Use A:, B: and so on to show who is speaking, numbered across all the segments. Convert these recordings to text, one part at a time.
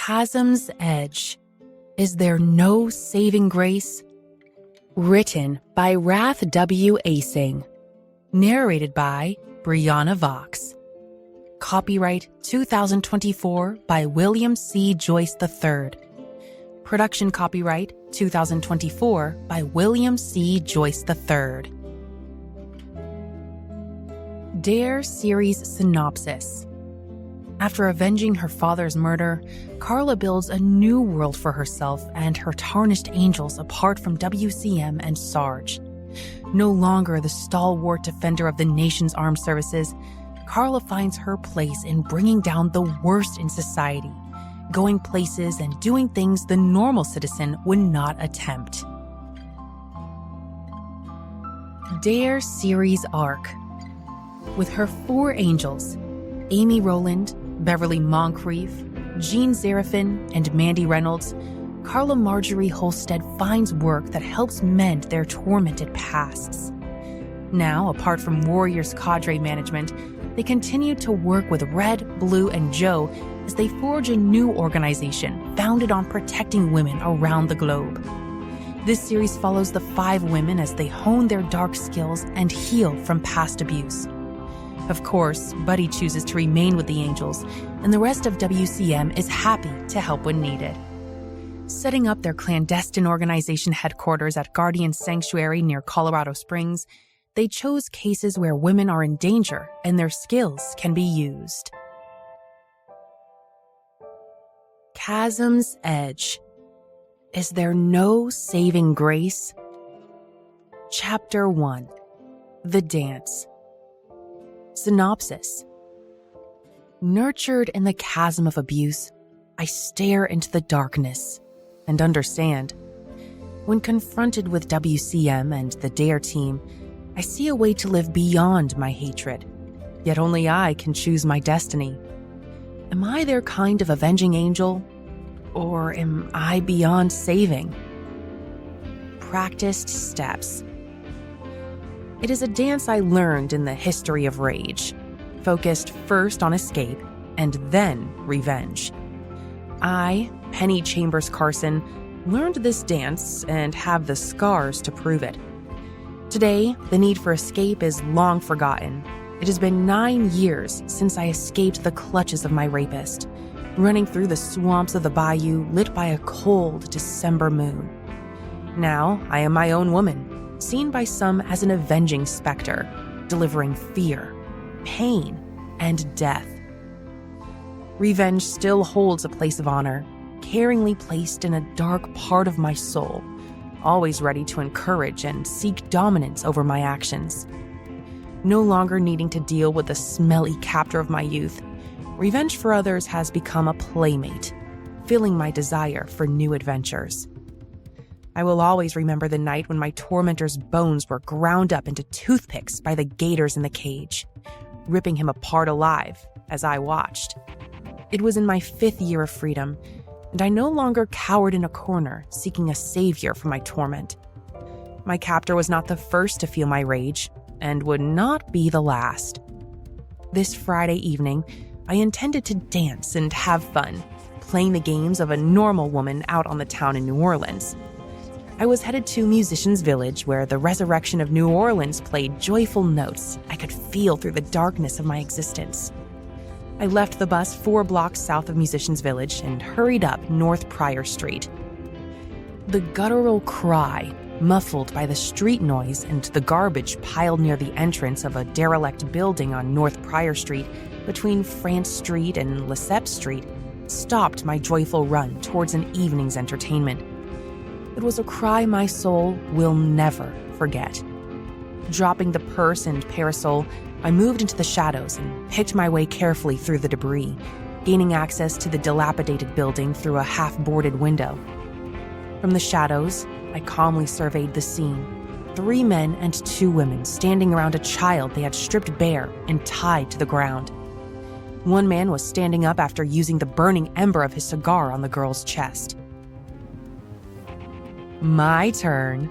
A: Chasm's Edge. Is there no saving grace? Written by Rath W. Asing. Narrated by Brianna Vox. Copyright 2024 by William C. Joyce III. Production copyright 2024 by William C. Joyce III. Dare Series Synopsis. After avenging her father's murder, Carla builds a new world for herself and her tarnished angels apart from WCM and Sarge. No longer the stalwart defender of the nation's armed services, Carla finds her place in bringing down the worst in society, going places and doing things the normal citizen would not attempt. Dare Series Arc. With her 4 angels, Amy Rowland, Beverly Moncrief, Jean Zarafin, and Mandy Reynolds, Carla Marjorie Holstead finds work that helps mend their tormented pasts. Now, apart from Warriors cadre management, they continue to work with Red, Blue, and Joe as they forge a new organization founded on protecting women around the globe. This series follows the 5 women as they hone their dark skills and heal from past abuse. Of course, Buddy chooses to remain with the Angels, and the rest of WCM is happy to help when needed. Setting up their clandestine organization headquarters at Guardian Sanctuary near Colorado Springs, they chose cases where women are in danger and their skills can be used. Chasm's Edge. Is there no saving grace? Chapter 1. The Dance. Synopsis. Nurtured in the chasm of abuse, I stare into the darkness and understand. When confronted with WCM and the DARE team, I see a way to live beyond my hatred, yet only I can choose my destiny. Am I their kind of avenging angel, or am I beyond saving? Practiced steps. It is a dance I learned in the history of rage, focused first on escape and then revenge. I, Penny Chambers Carson, learned this dance and have the scars to prove it. Today, the need for escape is long forgotten. It has been 9 years since I escaped the clutches of my rapist, running through the swamps of the bayou lit by a cold December moon. Now, I am my own woman, seen by some as an avenging specter, delivering fear, pain, and death. Revenge still holds a place of honor, caringly placed in a dark part of my soul, always ready to encourage and seek dominance over my actions. No longer needing to deal with the smelly captor of my youth, revenge for others has become a playmate, filling my desire for new adventures. I will always remember the night when my tormentor's bones were ground up into toothpicks by the gators in the cage, ripping him apart alive as I watched. It was in my 5th year of freedom, and I no longer cowered in a corner seeking a savior from my torment. My captor was not the first to feel my rage, and would not be the last. This Friday evening, I intended to dance and have fun, playing the games of a normal woman out on the town in New Orleans. I was headed to Musicians Village, where the resurrection of New Orleans played joyful notes I could feel through the darkness of my existence. I left the bus 4 blocks south of Musicians Village and hurried up North Pryor Street. The guttural cry, muffled by the street noise and the garbage piled near the entrance of a derelict building on North Pryor Street between France Street and Lesseps Street, stopped my joyful run towards an evening's entertainment. It was a cry my soul will never forget. Dropping the purse and parasol, I moved into the shadows and picked my way carefully through the debris, gaining access to the dilapidated building through a half-boarded window. From the shadows, I calmly surveyed the scene. 3 men and 2 women standing around a child they had stripped bare and tied to the ground. One man was standing up after using the burning ember of his cigar on the girl's chest. My turn.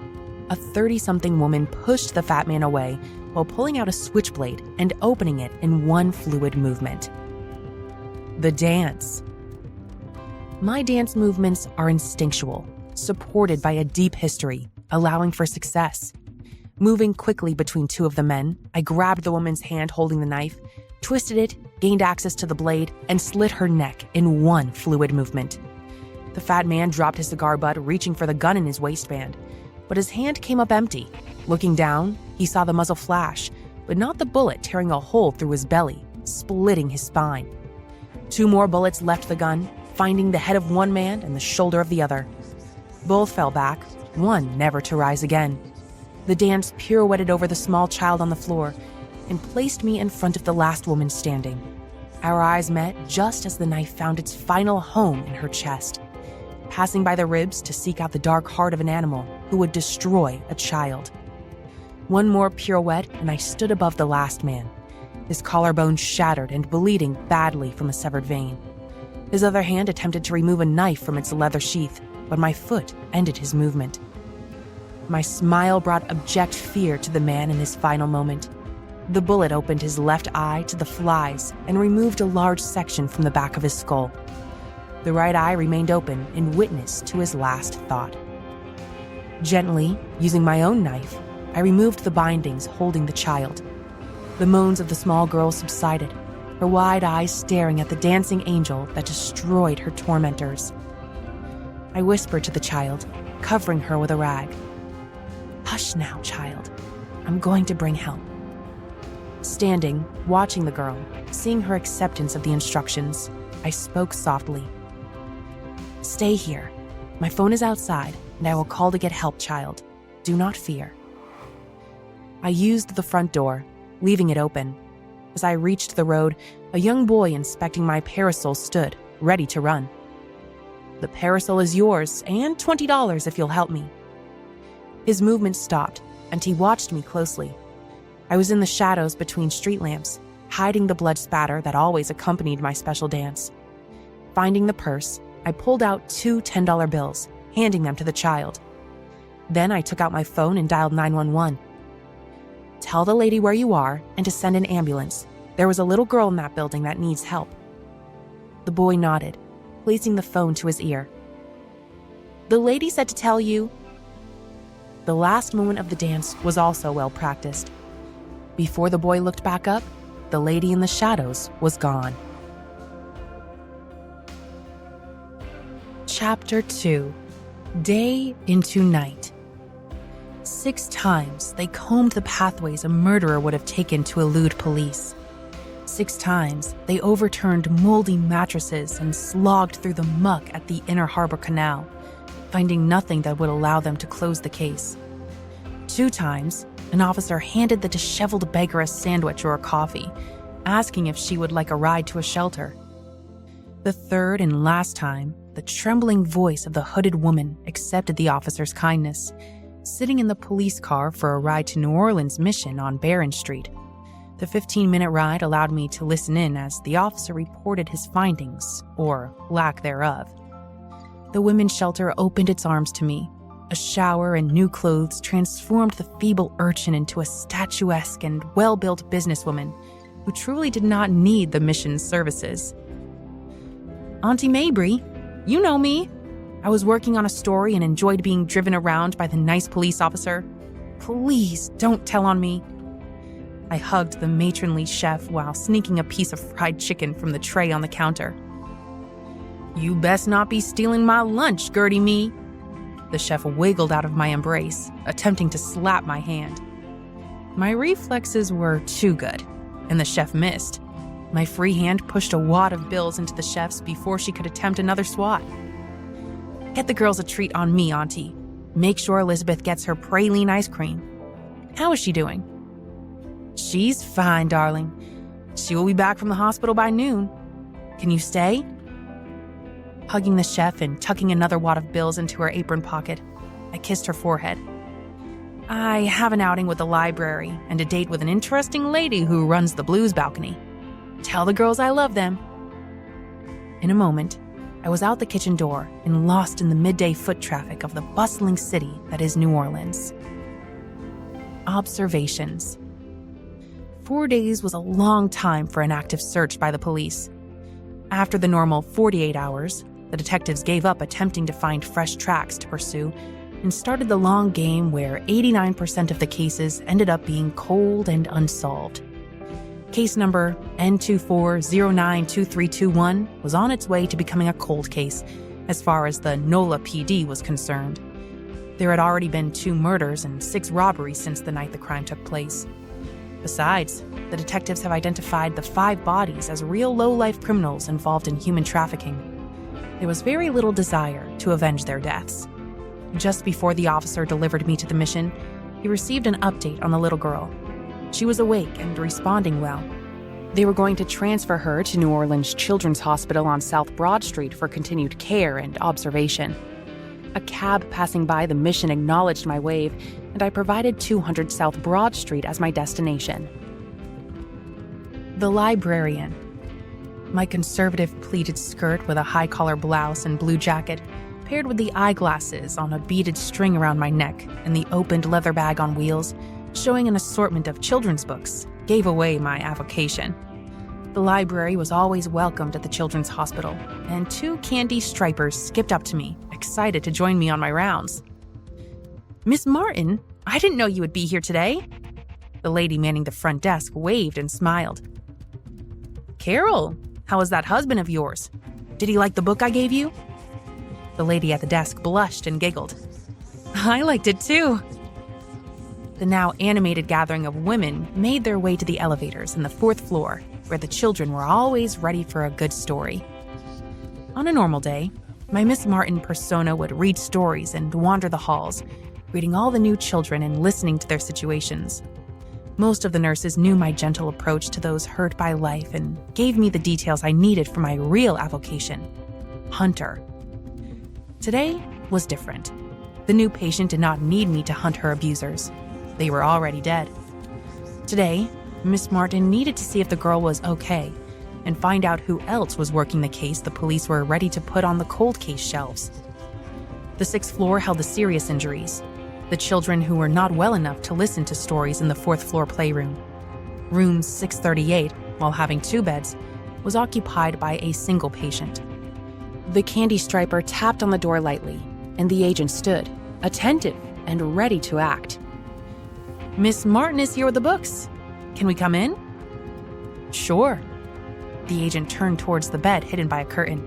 A: A 30-something woman pushed the fat man away while pulling out a switchblade and opening it in one fluid movement. The dance. My dance movements are instinctual, supported by a deep history, allowing for success. Moving quickly between two of the men, I grabbed the woman's hand holding the knife, twisted it, gained access to the blade, and slit her neck in one fluid movement. The fat man dropped his cigar butt, reaching for the gun in his waistband, but his hand came up empty. Looking down, he saw the muzzle flash, but not the bullet tearing a hole through his belly, splitting his spine. 2 more bullets left the gun, finding the head of one man and the shoulder of the other. Both fell back, one never to rise again. The dance pirouetted over the small child on the floor and placed me in front of the last woman standing. Our eyes met just as the knife found its final home in her chest, passing by the ribs to seek out the dark heart of an animal who would destroy a child. One more pirouette and I stood above the last man, his collarbone shattered and bleeding badly from a severed vein. His other hand attempted to remove a knife from its leather sheath, but my foot ended his movement. My smile brought abject fear to the man in his final moment. The bullet opened his left eye to the flies and removed a large section from the back of his skull. The right eye remained open in witness to his last thought. Gently, using my own knife, I removed the bindings holding the child. The moans of the small girl subsided, her wide eyes staring at the dancing angel that destroyed her tormentors. I whispered to the child, covering her with a rag. "Hush now, child. I'm going to bring help." Standing, watching the girl, seeing her acceptance of the instructions, I spoke softly. "Stay here. My phone is outside, and I will call to get help, child. Do not fear." I used the front door, leaving it open. As I reached the road, a young boy inspecting my parasol stood, ready to run. "The parasol is yours, and $20 if you'll help me." His movement stopped, and he watched me closely. I was in the shadows between street lamps, hiding the blood spatter that always accompanied my special dance. Finding the purse, I pulled out 2 $10 bills, handing them to the child. Then I took out my phone and dialed 911. "Tell the lady where you are and to send an ambulance. There was a little girl in that building that needs help." The boy nodded, placing the phone to his ear. "The lady said to tell you." The last moment of the dance was also well practiced. Before the boy looked back up, the lady in the shadows was gone. Chapter 2. Day into Night. 6 times they combed the pathways a murderer would have taken to elude police. 6 times they overturned moldy mattresses and slogged through the muck at the Inner Harbor Canal, finding nothing that would allow them to close the case. 2 times, an officer handed the disheveled beggar a sandwich or a coffee, asking if she would like a ride to a shelter. The 3rd and last time, the trembling voice of the hooded woman accepted the officer's kindness, sitting in the police car for a ride to New Orleans Mission on Barron Street. The 15-minute ride allowed me to listen in as the officer reported his findings, or lack thereof. The women's shelter opened its arms to me. A shower and new clothes transformed the feeble urchin into a statuesque and well-built businesswoman who truly did not need the mission's services. "Auntie Mabry, you know me. I was working on a story and enjoyed being driven around by the nice police officer. Please don't tell on me." I hugged the matronly chef while sneaking a piece of fried chicken from the tray on the counter. "You best not be stealing my lunch, Gertie me." The chef wiggled out of my embrace, attempting to slap my hand. My reflexes were too good, and the chef missed. My free hand pushed a wad of bills into the chef's before she could attempt another swat. "Get the girls a treat on me, Auntie. Make sure Elizabeth gets her praline ice cream. How is she doing?" "She's fine, darling. She will be back from the hospital by noon. Can you stay?" Hugging the chef and tucking another wad of bills into her apron pocket, I kissed her forehead. "I have an outing with the library and a date with an interesting lady who runs the blues balcony. Tell the girls I love them." In a moment, I was out the kitchen door and lost in the midday foot traffic of the bustling city that is New Orleans. Observations. 4 days was a long time for an active search by the police. After the normal 48 hours, The detectives gave up attempting to find fresh tracks to pursue and started the long game where 89% of the cases ended up being cold and unsolved. Case number N24092321 was on its way to becoming a cold case as far as the NOLA PD was concerned. There had already been 2 murders and 6 robberies since the night the crime took place. Besides, the detectives have identified the 5 bodies as real low-life criminals involved in human trafficking. There was very little desire to avenge their deaths. Just before the officer delivered me to the mission, he received an update on the little girl. She was awake and responding well. They were going to transfer her to New Orleans Children's Hospital on South Broad Street for continued care and observation. A cab passing by the mission acknowledged my wave, and I provided 200 South Broad Street as my destination. The librarian. My conservative pleated skirt with a high-collar blouse and blue jacket, paired with the eyeglasses on a beaded string around my neck and the opened leather bag on wheels, showing an assortment of children's books, gave away my avocation. The library was always welcomed at the Children's Hospital, and 2 candy stripers skipped up to me, excited to join me on my rounds. "Miss Martin, I didn't know you would be here today." The lady manning the front desk waved and smiled. "Carol, how was that husband of yours? Did he like the book I gave you?" The lady at the desk blushed and giggled. "I liked it too." The now animated gathering of women made their way to the elevators in the 4th floor, where the children were always ready for a good story. On a normal day, my Miss Martin persona would read stories and wander the halls, greeting all the new children and listening to their situations. Most of the nurses knew my gentle approach to those hurt by life and gave me the details I needed for my real avocation, hunter. Today was different. The new patient did not need me to hunt her abusers. They were already dead. Today, Miss Martin needed to see if the girl was okay and find out who else was working the case the police were ready to put on the cold case shelves. The 6th floor held the serious injuries, the children who were not well enough to listen to stories in the 4th floor playroom. Room 638, while having 2 beds, was occupied by a single patient. The candy striper tapped on the door lightly, and the agent stood, attentive and ready to act. "Miss Martin is here with the books. Can we come in?" "Sure." The agent turned towards the bed hidden by a curtain.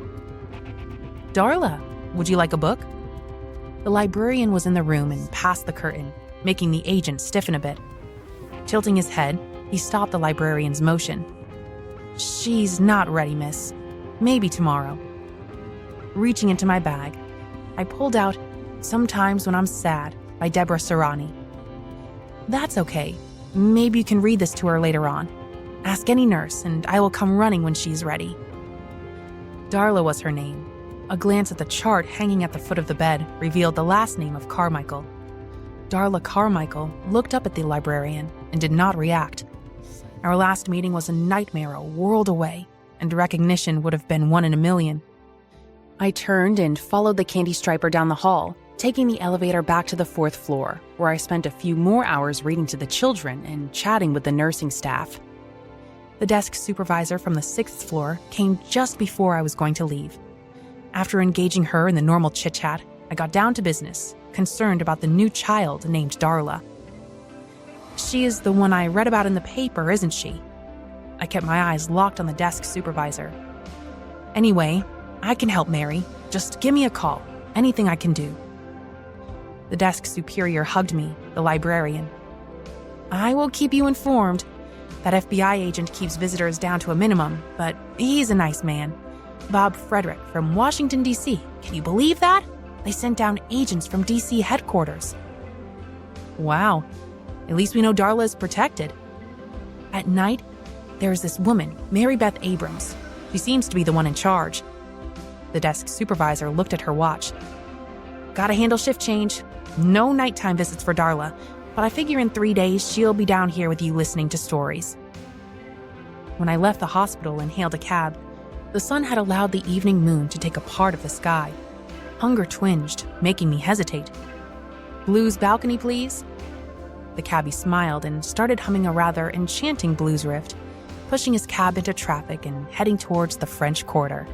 A: "Darla, would you like a book?" The librarian was in the room and past the curtain, making the agent stiffen a bit. Tilting his head, he stopped the librarian's motion. "She's not ready, miss. Maybe tomorrow." Reaching into my bag, I pulled out Sometimes When I'm Sad by Deborah Serrani. "That's okay. Maybe you can read this to her later on. Ask any nurse, and I will come running when she's ready." Darla was her name. A glance at the chart hanging at the foot of the bed revealed the last name of Carmichael. Darla Carmichael looked up at the librarian and did not react. Our last meeting was a nightmare a world away, and recognition would have been 1 in a million. I turned and followed the candy striper down the hall, taking the elevator back to the 4th floor, where I spent a few more hours reading to the children and chatting with the nursing staff. The desk supervisor from the 6th floor came just before I was going to leave. After engaging her in the normal chit-chat, I got down to business, concerned about the new child named Darla. "She is the one I read about in the paper, isn't she?" I kept my eyes locked on the desk supervisor. "Anyway, I can help Mary. Just give me a call. Anything I can do." The desk superior hugged me, the librarian. "I will keep you informed. That FBI agent keeps visitors down to a minimum, but he's a nice man. Bob Frederick from Washington, D.C. Can you believe that? They sent down agents from D.C. headquarters." "Wow. At least we know Darla is protected." "At night, there is this woman, Mary Beth Abrams. She seems to be the one in charge." The desk supervisor looked at her watch. "Gotta handle shift change. No nighttime visits for Darla, but I figure in 3 days she'll be down here with you listening to stories." When I left the hospital and hailed a cab, the sun had allowed the evening moon to take a part of the sky. Hunger twinged, making me hesitate. "Blues balcony, please?" The cabbie smiled and started humming a rather enchanting blues riff, pushing his cab into traffic and heading towards the French Quarter.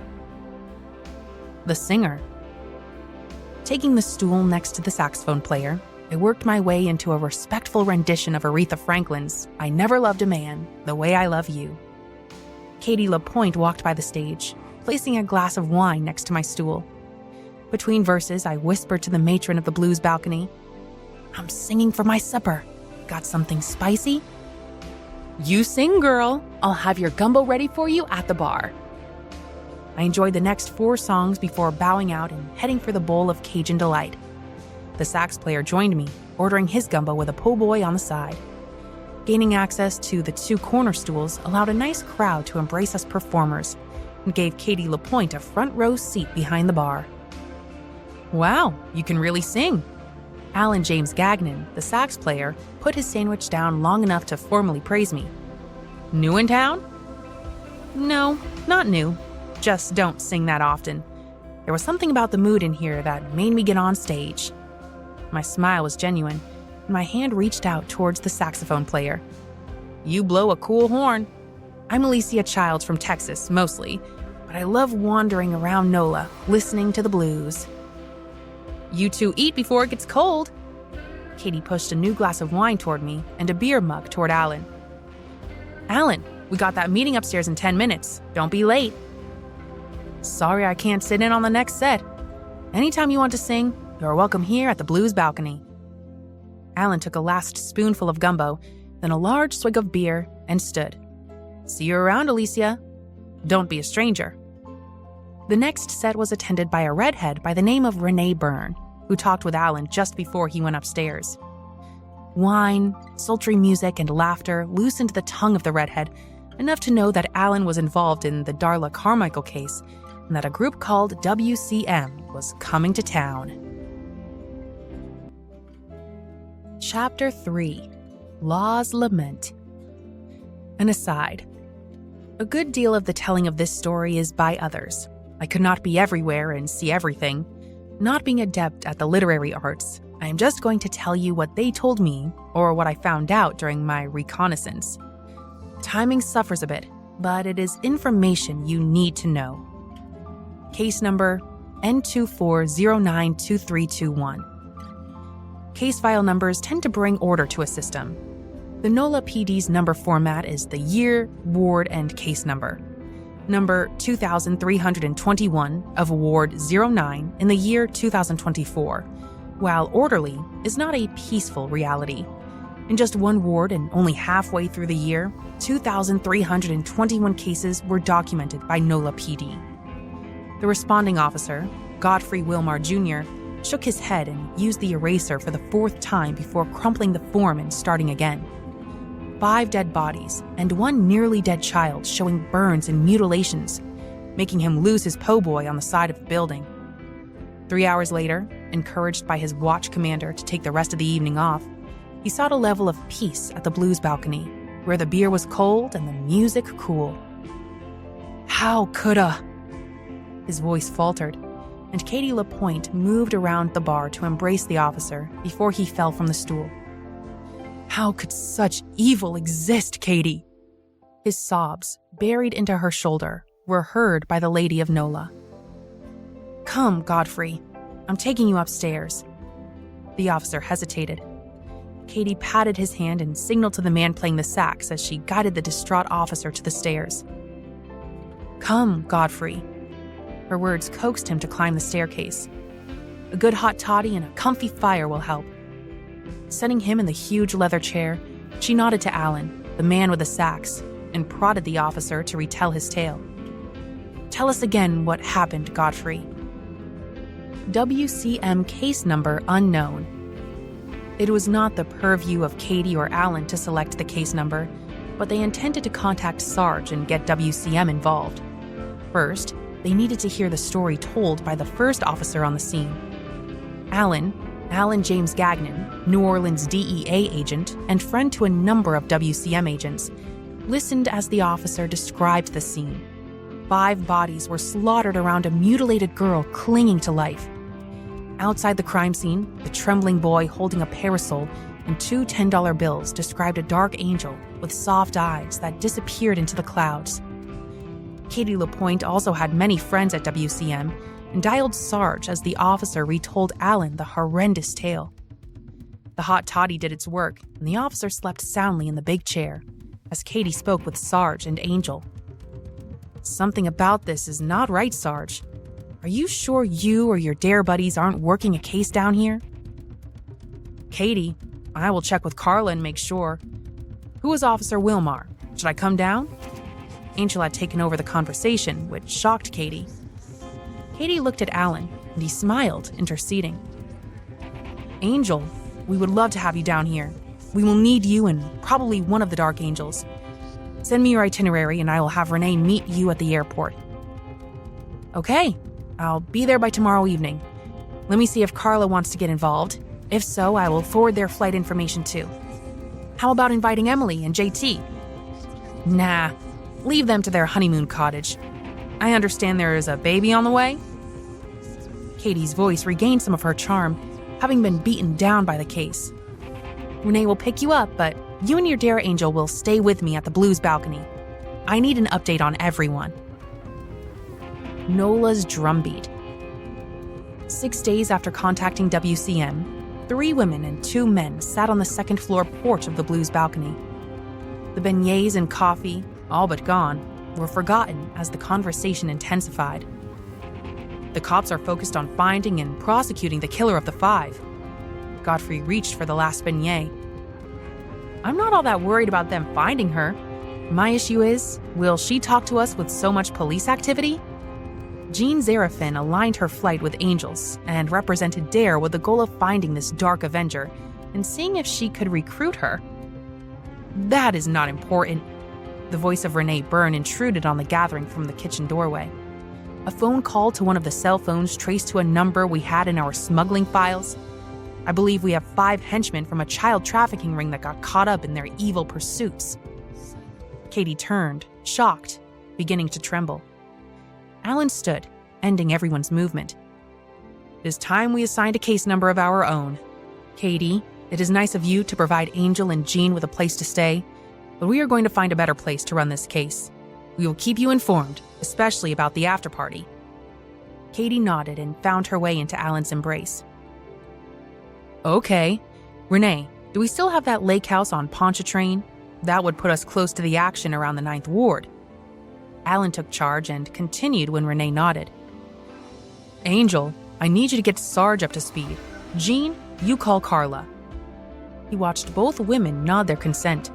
A: the singer. Taking the stool next to the saxophone player, I worked my way into a respectful rendition of Aretha Franklin's I Never Loved a Man the Way I Love You. Katie LaPointe walked by the stage, placing a glass of wine next to my stool. Between verses, I whispered to the matron of the blues balcony, "I'm singing for my supper. Got something spicy?" "You sing, girl. I'll have your gumbo ready for you at the bar." I enjoyed the next 4 songs before bowing out and heading for the bowl of Cajun Delight. The sax player joined me, ordering his gumbo with a po' boy on the side. Gaining access to the 2 corner stools allowed a nice crowd to embrace us performers and gave Katie LaPointe a front row seat behind the bar. "Wow, you can really sing." Alan James Gagnon, the sax player, put his sandwich down long enough to formally praise me. "New in town?" "No, not new. Just don't sing that often. There was something about the mood in here that made me get on stage." My smile was genuine, and my hand reached out towards the saxophone player. "You blow a cool horn." I'm Alicia Childs from Texas, mostly, but I love wandering around NOLA, listening to the blues. "You 2 eat before it gets cold." Katie pushed a new glass of wine toward me and a beer mug toward Alan. "Alan, we got that meeting upstairs in 10 minutes. Don't be late." "Sorry I can't sit in on the next set. Anytime you want to sing, you're welcome here at the blues balcony." Alan took a last spoonful of gumbo, then a large swig of beer, and stood. "See you around, Alicia. Don't be a stranger." The next set was attended by a redhead by the name of Renee Byrne, who talked with Alan just before he went upstairs. Wine, sultry music, and laughter loosened the tongue of the redhead, enough to know that Alan was involved in the Darla Carmichael case and that a group called WCM was coming to town. Chapter 3. Law's Lament. An aside. A good deal of the telling of this story is by others. I could not be everywhere and see everything. Not being adept at the literary arts, I am just going to tell you what they told me or what I found out during my reconnaissance. Timing suffers a bit, but it is information you need to know. Case number N24092321. Case file numbers tend to bring order to a system. The NOLA PD's number format is the year, ward, and case number. Number 2321 of Ward 09 in the year 2024, while orderly is not a peaceful reality. In just one ward and only halfway through the year, 2,321 cases were documented by NOLA PD. The responding officer, Godfrey Wilmar Jr., shook his head and used the eraser for the 4th time before crumpling the form and starting again. 5 dead bodies and 1 nearly dead child showing burns and mutilations, making him lose his po' boy on the side of the building. 3 hours later, encouraged by his watch commander to take the rest of the evening off, he sought a level of peace at the blues balcony, where the beer was cold and the music cool. "How coulda?" His voice faltered, and Katie LaPointe moved around the bar to embrace the officer before he fell from the stool. "How could such evil exist, Katie?" His sobs, buried into her shoulder, were heard by the lady of NOLA. "Come, Godfrey. I'm taking you upstairs." The officer hesitated. Katie patted his hand and signaled to the man playing the sax as she guided the distraught officer to the stairs. "Come, Godfrey." Her words coaxed him to climb the staircase. "A good hot toddy and a comfy fire will help." Setting him in the huge leather chair, she nodded to Alan, the man with the sax, and prodded the officer to retell his tale. "Tell us again what happened, Godfrey." WCM case number unknown. It was not the purview of Katie or Alan to select the case number, but they intended to contact Sarge and get WCM involved. First, they needed to hear the story told by the first officer on the scene. Alan James Gagnon, New Orleans DEA agent and friend to a number of WCM agents, listened as the officer described the scene. 5 bodies were slaughtered around a mutilated girl clinging to life. Outside the crime scene, the trembling boy holding a parasol and 2 $10 bills described a dark angel with soft eyes that disappeared into the clouds. Katie LaPointe also had many friends at WCM, and dialed Sarge as the officer retold Alan the horrendous tale. The hot toddy did its work, and the officer slept soundly in the big chair as Katie spoke with Sarge and Angel. "Something about this is not right, Sarge. Are you sure you or your dare buddies aren't working a case down here?" "Katie, I will check with Carla and make sure. Who is Officer Wilmar? Should I come down?" Angel had taken over the conversation, which shocked Katie. Katie looked at Alan, and he smiled, interceding. "Angel, we would love to have you down here. We will need you and probably one of the Dark Angels. Send me your itinerary and I will have Renee meet you at the airport." "Okay, I'll be there by tomorrow evening. Let me see if Carla wants to get involved. If so, I will forward their flight information too. How about inviting Emily and JT?" "Nah, leave them to their honeymoon cottage. I understand there is a baby on the way?" Katie's voice regained some of her charm, having been beaten down by the case. "Renee will pick you up, but you and your dare angel will stay with me at the Blues balcony. I need an update on everyone." Nola's drumbeat. 6 days after contacting WCM, 3 women and 2 men sat on the second-floor porch of the Blues balcony. The beignets and coffee, all but gone, were forgotten as the conversation intensified. "The cops are focused on finding and prosecuting the killer of the 5. Godfrey reached for the last beignet. "I'm not all that worried about them finding her. My issue is, will she talk to us with so much police activity?" Jean Zarafin aligned her flight with Angels and represented Dare with the goal of finding this dark avenger and seeing if she could recruit her. "That is not important." The voice of Renee Byrne intruded on the gathering from the kitchen doorway. "A phone call to one of the cell phones traced to a number we had in our smuggling files. I believe we have 5 henchmen from a child trafficking ring that got caught up in their evil pursuits." Katie turned, shocked, beginning to tremble. Alan stood, ending everyone's movement. "It is time we assigned a case number of our own. Katie, it is nice of you to provide Angel and Jean with a place to stay, but we are going to find a better place to run this case. We will keep you informed, especially about the after-party." Katie nodded and found her way into Alan's embrace. "Okay. Renee, do we still have that lake house on Pontchartrain? That would put us close to the action around the 9th Ward." Alan took charge and continued when Renee nodded. "Angel, I need you to get Sarge up to speed. Jean, you call Carla." He watched both women nod their consent.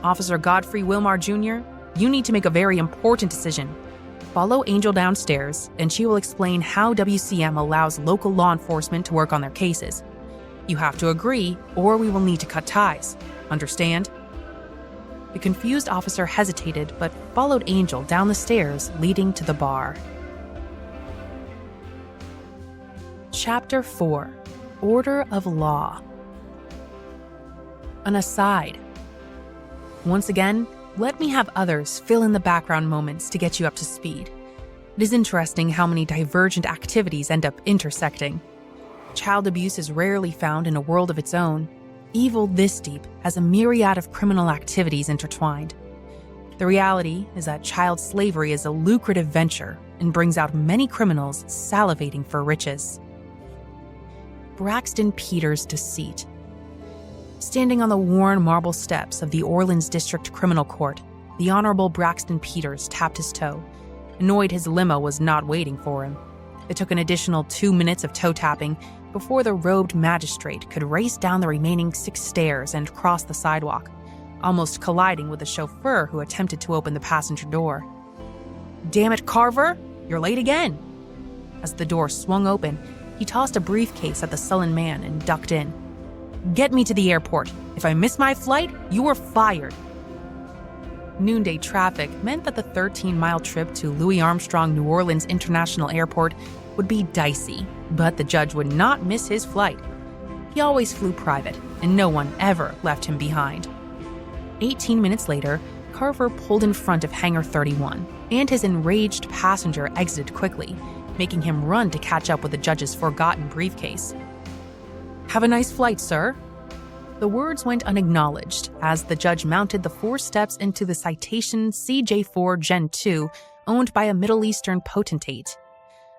A: "Officer Godfrey Wilmar Jr., you need to make a very important decision. Follow Angel downstairs, and she will explain how WCM allows local law enforcement to work on their cases. You have to agree, or we will need to cut ties. Understand?" The confused officer hesitated, but followed Angel down the stairs leading to the bar. Chapter 4. Order of Law. An aside. Once again, let me have others fill in the background moments to get you up to speed. It is interesting how many divergent activities end up intersecting. Child abuse is rarely found in a world of its own. Evil this deep has a myriad of criminal activities intertwined. The reality is that child slavery is a lucrative venture and brings out many criminals salivating for riches. Braxton Peters' deceit. Standing on the worn marble steps of the Orleans District Criminal Court, the Honorable Braxton Peters tapped his toe, annoyed his limo was not waiting for him. It took an additional 2 minutes of toe tapping before the robed magistrate could race down the remaining 6 stairs and cross the sidewalk, almost colliding with the chauffeur who attempted to open the passenger door. "Damn it, Carver! You're late again!" As the door swung open, he tossed a briefcase at the sullen man and ducked in. "Get me to the airport. If I miss my flight, you are fired." Noonday traffic meant that the 13-mile trip to Louis Armstrong New Orleans International Airport would be dicey, but the judge would not miss his flight. He always flew private, and no one ever left him behind. 18 minutes later, Carver pulled in front of Hangar 31, and his enraged passenger exited quickly, making him run to catch up with the judge's forgotten briefcase. "Have a nice flight, sir." The words went unacknowledged as the judge mounted the 4 steps into the Citation CJ4 Gen 2 owned by a Middle Eastern potentate.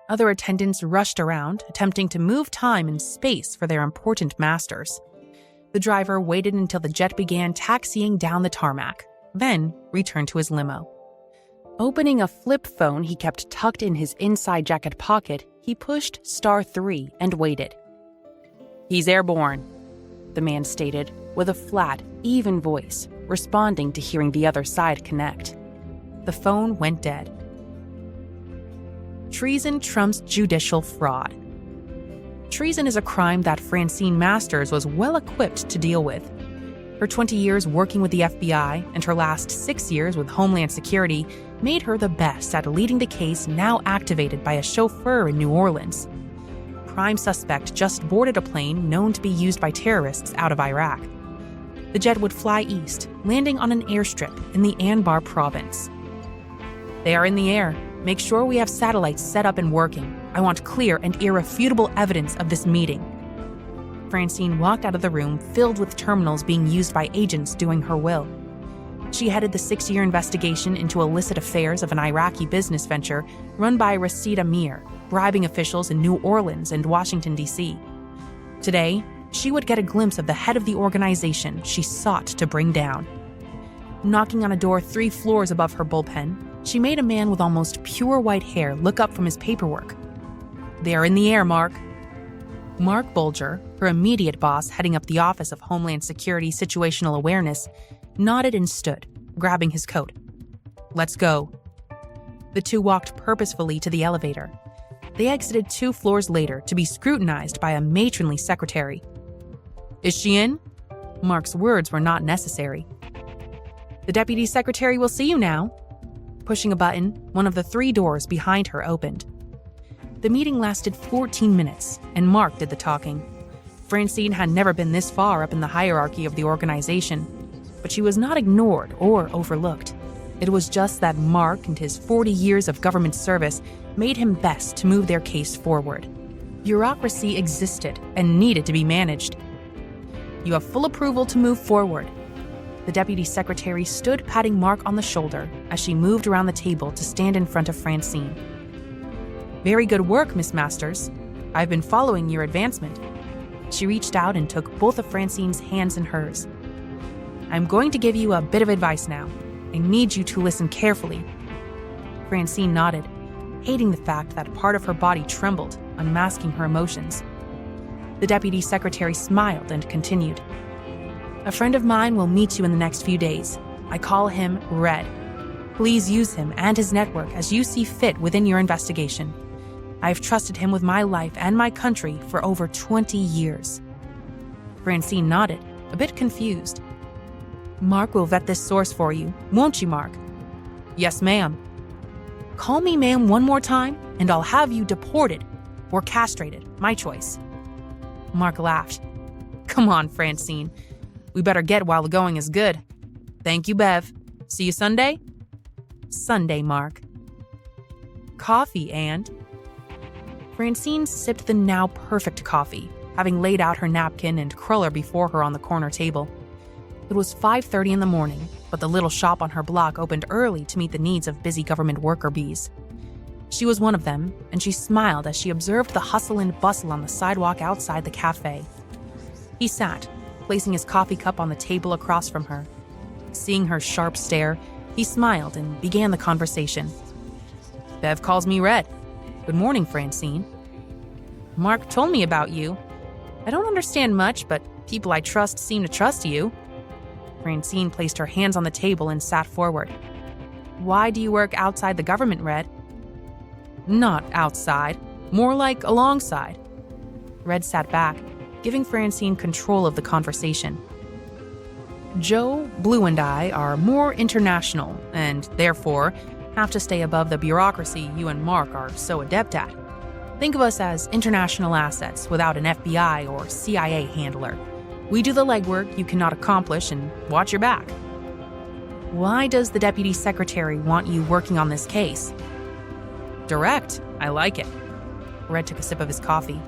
A: Other attendants rushed around, attempting to move time and space for their important masters. The driver waited until the jet began taxiing down the tarmac, then returned to his limo. Opening a flip phone he kept tucked in his inside jacket pocket, he pushed *3 and waited. "He's airborne," the man stated, with a flat, even voice, responding to hearing the other side connect. The phone went dead. Treason trumps judicial fraud. Treason is a crime that Francine Masters was well equipped to deal with. Her 20 years working with the FBI and her last 6 years with Homeland Security made her the best at leading the case now activated by a chauffeur in New Orleans. Prime suspect just boarded a plane known to be used by terrorists out of Iraq. The jet would fly east, landing on an airstrip in the Anbar province. "They are in the air. Make sure we have satellites set up and working. I want clear and irrefutable evidence of this meeting." Francine walked out of the room filled with terminals being used by agents doing her will. She headed the 6-year investigation into illicit affairs of an Iraqi business venture run by Rashid Amir, bribing officials in New Orleans and Washington, D.C. Today, she would get a glimpse of the head of the organization she sought to bring down. Knocking on a door 3 floors above her bullpen, she made a man with almost pure white hair look up from his paperwork. "They are in the air, Mark." Mark Bulger, her immediate boss heading up the Office of Homeland Security Situational Awareness, nodded and stood, grabbing his coat. "Let's go." The two walked purposefully to the elevator. They exited 2 floors later to be scrutinized by a matronly secretary. "Is she in?" Mark's words were not necessary. "The deputy secretary will see you now." Pushing a button, one of the 3 doors behind her opened. The meeting lasted 14 minutes, and Mark did the talking. Francine had never been this far up in the hierarchy of the organization, but she was not ignored or overlooked. It was just that Mark and his 40 years of government service made him best to move their case forward. Bureaucracy existed and needed to be managed. "You have full approval to move forward." The deputy secretary stood patting Mark on the shoulder as she moved around the table to stand in front of Francine. "Very good work, Miss Masters. I've been following your advancement." She reached out and took both of Francine's hands in hers. "I'm going to give you a bit of advice now. I need you to listen carefully." Francine nodded, hating the fact that part of her body trembled, unmasking her emotions. The deputy secretary smiled and continued. "A friend of mine will meet you in the next few days. I call him Red. Please use him and his network as you see fit within your investigation. I've trusted him with my life and my country for over 20 years. Francine nodded, a bit confused. "Mark will vet this source for you, won't you, Mark?" "Yes, ma'am." "Call me ma'am one more time, and I'll have you deported or castrated, my choice." Mark laughed. "Come on, Francine. We better get while the going is good. Thank you, Bev. See you Sunday?" "Sunday, Mark." "Coffee, and?" Francine sipped the now perfect coffee, having laid out her napkin and cruller before her on the corner table. It was 5:30 in the morning, but the little shop on her block opened early to meet the needs of busy government worker bees. She was one of them, and she smiled as she observed the hustle and bustle on the sidewalk outside the cafe. He sat, placing his coffee cup on the table across from her. Seeing her sharp stare, he smiled and began the conversation. "Bev calls me Red. Good morning, Francine." "Mark told me about you. I don't understand much, but people I trust seem to trust you." Francine placed her hands on the table and sat forward. "Why do you work outside the government, Red?" "Not outside, more like alongside." Red sat back, giving Francine control of the conversation. "Joe, Blue, and I are more international, and therefore have to stay above the bureaucracy you and Mark are so adept at. Think of us as international assets without an FBI or CIA handler. We do the legwork you cannot accomplish and watch your back." "Why does the deputy secretary want you working on this case?" "Direct. I like it." Red took a sip of his coffee.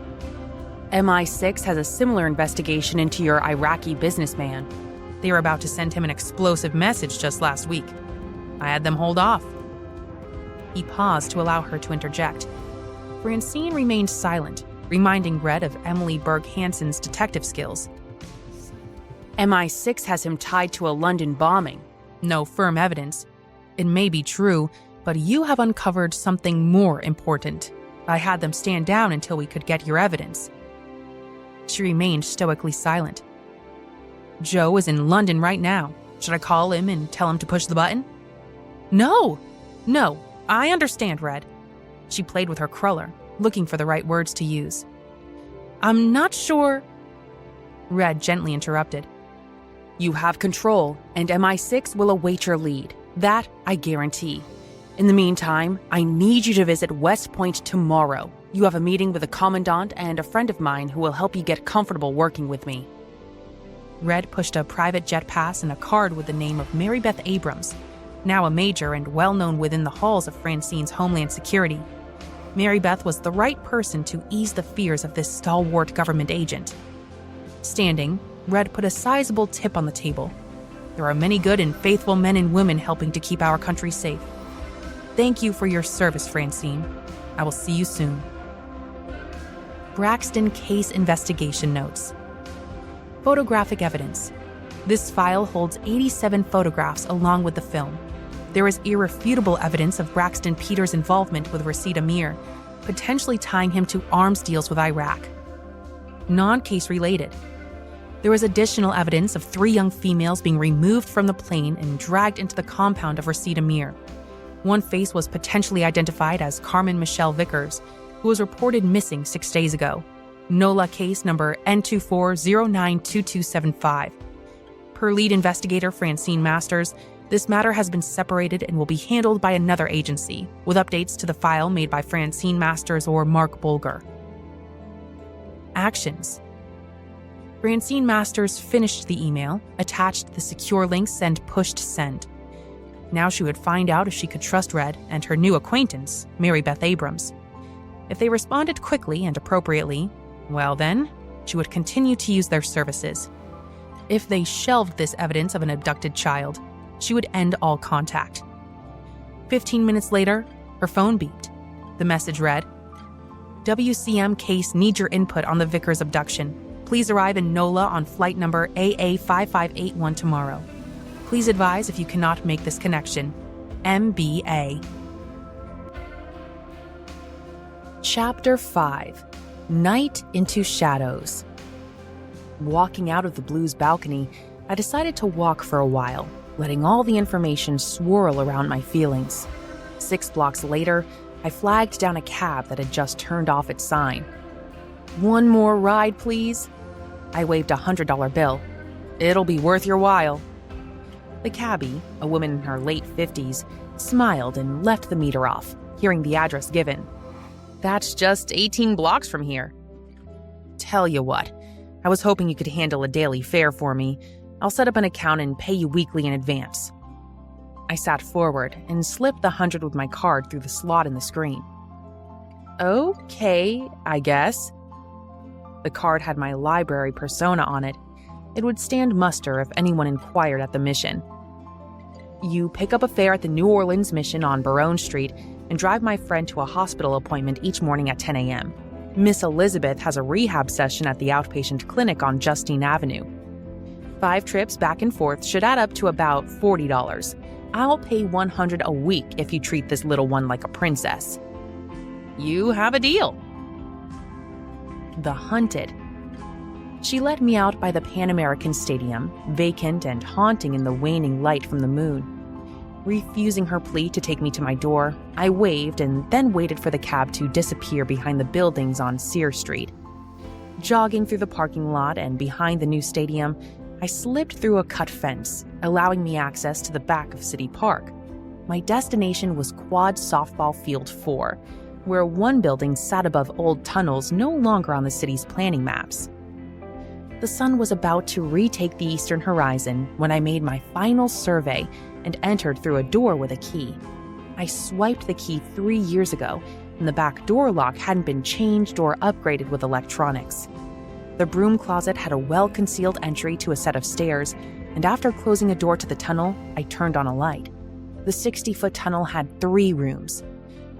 A: "MI6 has a similar investigation into your Iraqi businessman. They were about to send him an explosive message just last week. I had them hold off." He paused to allow her to interject. Francine remained silent, reminding Red of Emily Berg-Hansen's detective skills.
B: MI6 has him tied to a London bombing.
A: No firm evidence. It may be true, but you have uncovered something more important. I had them stand down until we could get your evidence. She remained stoically silent. Joe is in London right now. Should I call him and tell him to push the button? No, I understand, Red. She played with her cruller, looking for the right words to use. I'm not sure. Red gently interrupted.
B: You have control, and MI6 will await your lead. That I guarantee. In the meantime, I need you to visit West Point tomorrow. You have a meeting with the Commandant and a friend of mine who will help you get comfortable working with me.
A: Red pushed a private jet pass and a card with the name of Mary Beth Abrams, now a major and well-known within the halls of Francine's Homeland Security. Mary Beth was the right person to ease the fears of this stalwart government agent. Standing, Red put a sizable tip on the table. There are many good and faithful men and women helping to keep our country safe. Thank you for your service, Francine. I will see you soon. Braxton Case Investigation Notes. Photographic evidence. This file holds 87 photographs along with the film. There is irrefutable evidence of Braxton Peters' involvement with Rashid Amir, potentially tying him to arms deals with Iraq. Non-case related. There is additional evidence of 3 young females being removed from the plane and dragged into the compound of Rashid Amir. One face was potentially identified as Carmen Michelle Vickers, who was reported missing 6 days ago. NOLA case number N24092275. Per lead investigator Francine Masters, this matter has been separated and will be handled by another agency, with updates to the file made by Francine Masters or Mark Bolger. Actions. Francine Masters finished the email, attached the secure links, and pushed send. Now she would find out if she could trust Red and her new acquaintance, Mary Beth Abrams. If they responded quickly and appropriately, well then, she would continue to use their services. If they shelved this evidence of an abducted child, she would end all contact. 15 minutes later, her phone beeped. The message read, WCM case needs your input on the Vickers abduction. Please arrive in NOLA on flight number AA5581 tomorrow. Please advise if you cannot make this connection. MBA. Chapter 5. Night into Shadows. Walking out of the Blues balcony, I decided to walk for a while, letting all the information swirl around my feelings. 6 blocks later, I flagged down a cab that had just turned off its sign. One more ride, please? I waved a $100 bill. It'll be worth your while. The cabbie, a woman in her late 50s, smiled and left the meter off, hearing the address given. That's just 18 blocks from here. Tell you what, I was hoping you could handle a daily fare for me. I'll set up an account and pay you weekly in advance. I sat forward and slipped the 100 with my card through the slot in the screen. Okay, I guess. The card had my library persona on it. It would stand muster if anyone inquired at the mission. You pick up a fare at the New Orleans mission on Baronne Street and drive my friend to a hospital appointment each morning at 10 a.m. Miss Elizabeth has a rehab session at the outpatient clinic on Justine Avenue. 5 trips back and forth should add up to about $40. I'll pay $100 a week if you treat this little one like a princess. You have a deal. The Hunted. She led me out by the Pan American Stadium, vacant and haunting in the waning light from the moon. Refusing her plea to take me to my door, I waved and then waited for the cab to disappear behind the buildings on Sear Street. Jogging through the parking lot and behind the new stadium, I slipped through a cut fence, allowing me access to the back of City Park. My destination was Quad Softball Field 4, where one building sat above old tunnels no longer on the city's planning maps. The sun was about to retake the eastern horizon when I made my final survey and entered through a door with a key. I swiped the key 3 years ago, and the back door lock hadn't been changed or upgraded with electronics. The broom closet had a well-concealed entry to a set of stairs, and after closing a door to the tunnel, I turned on a light. The 60-foot tunnel had 3 rooms.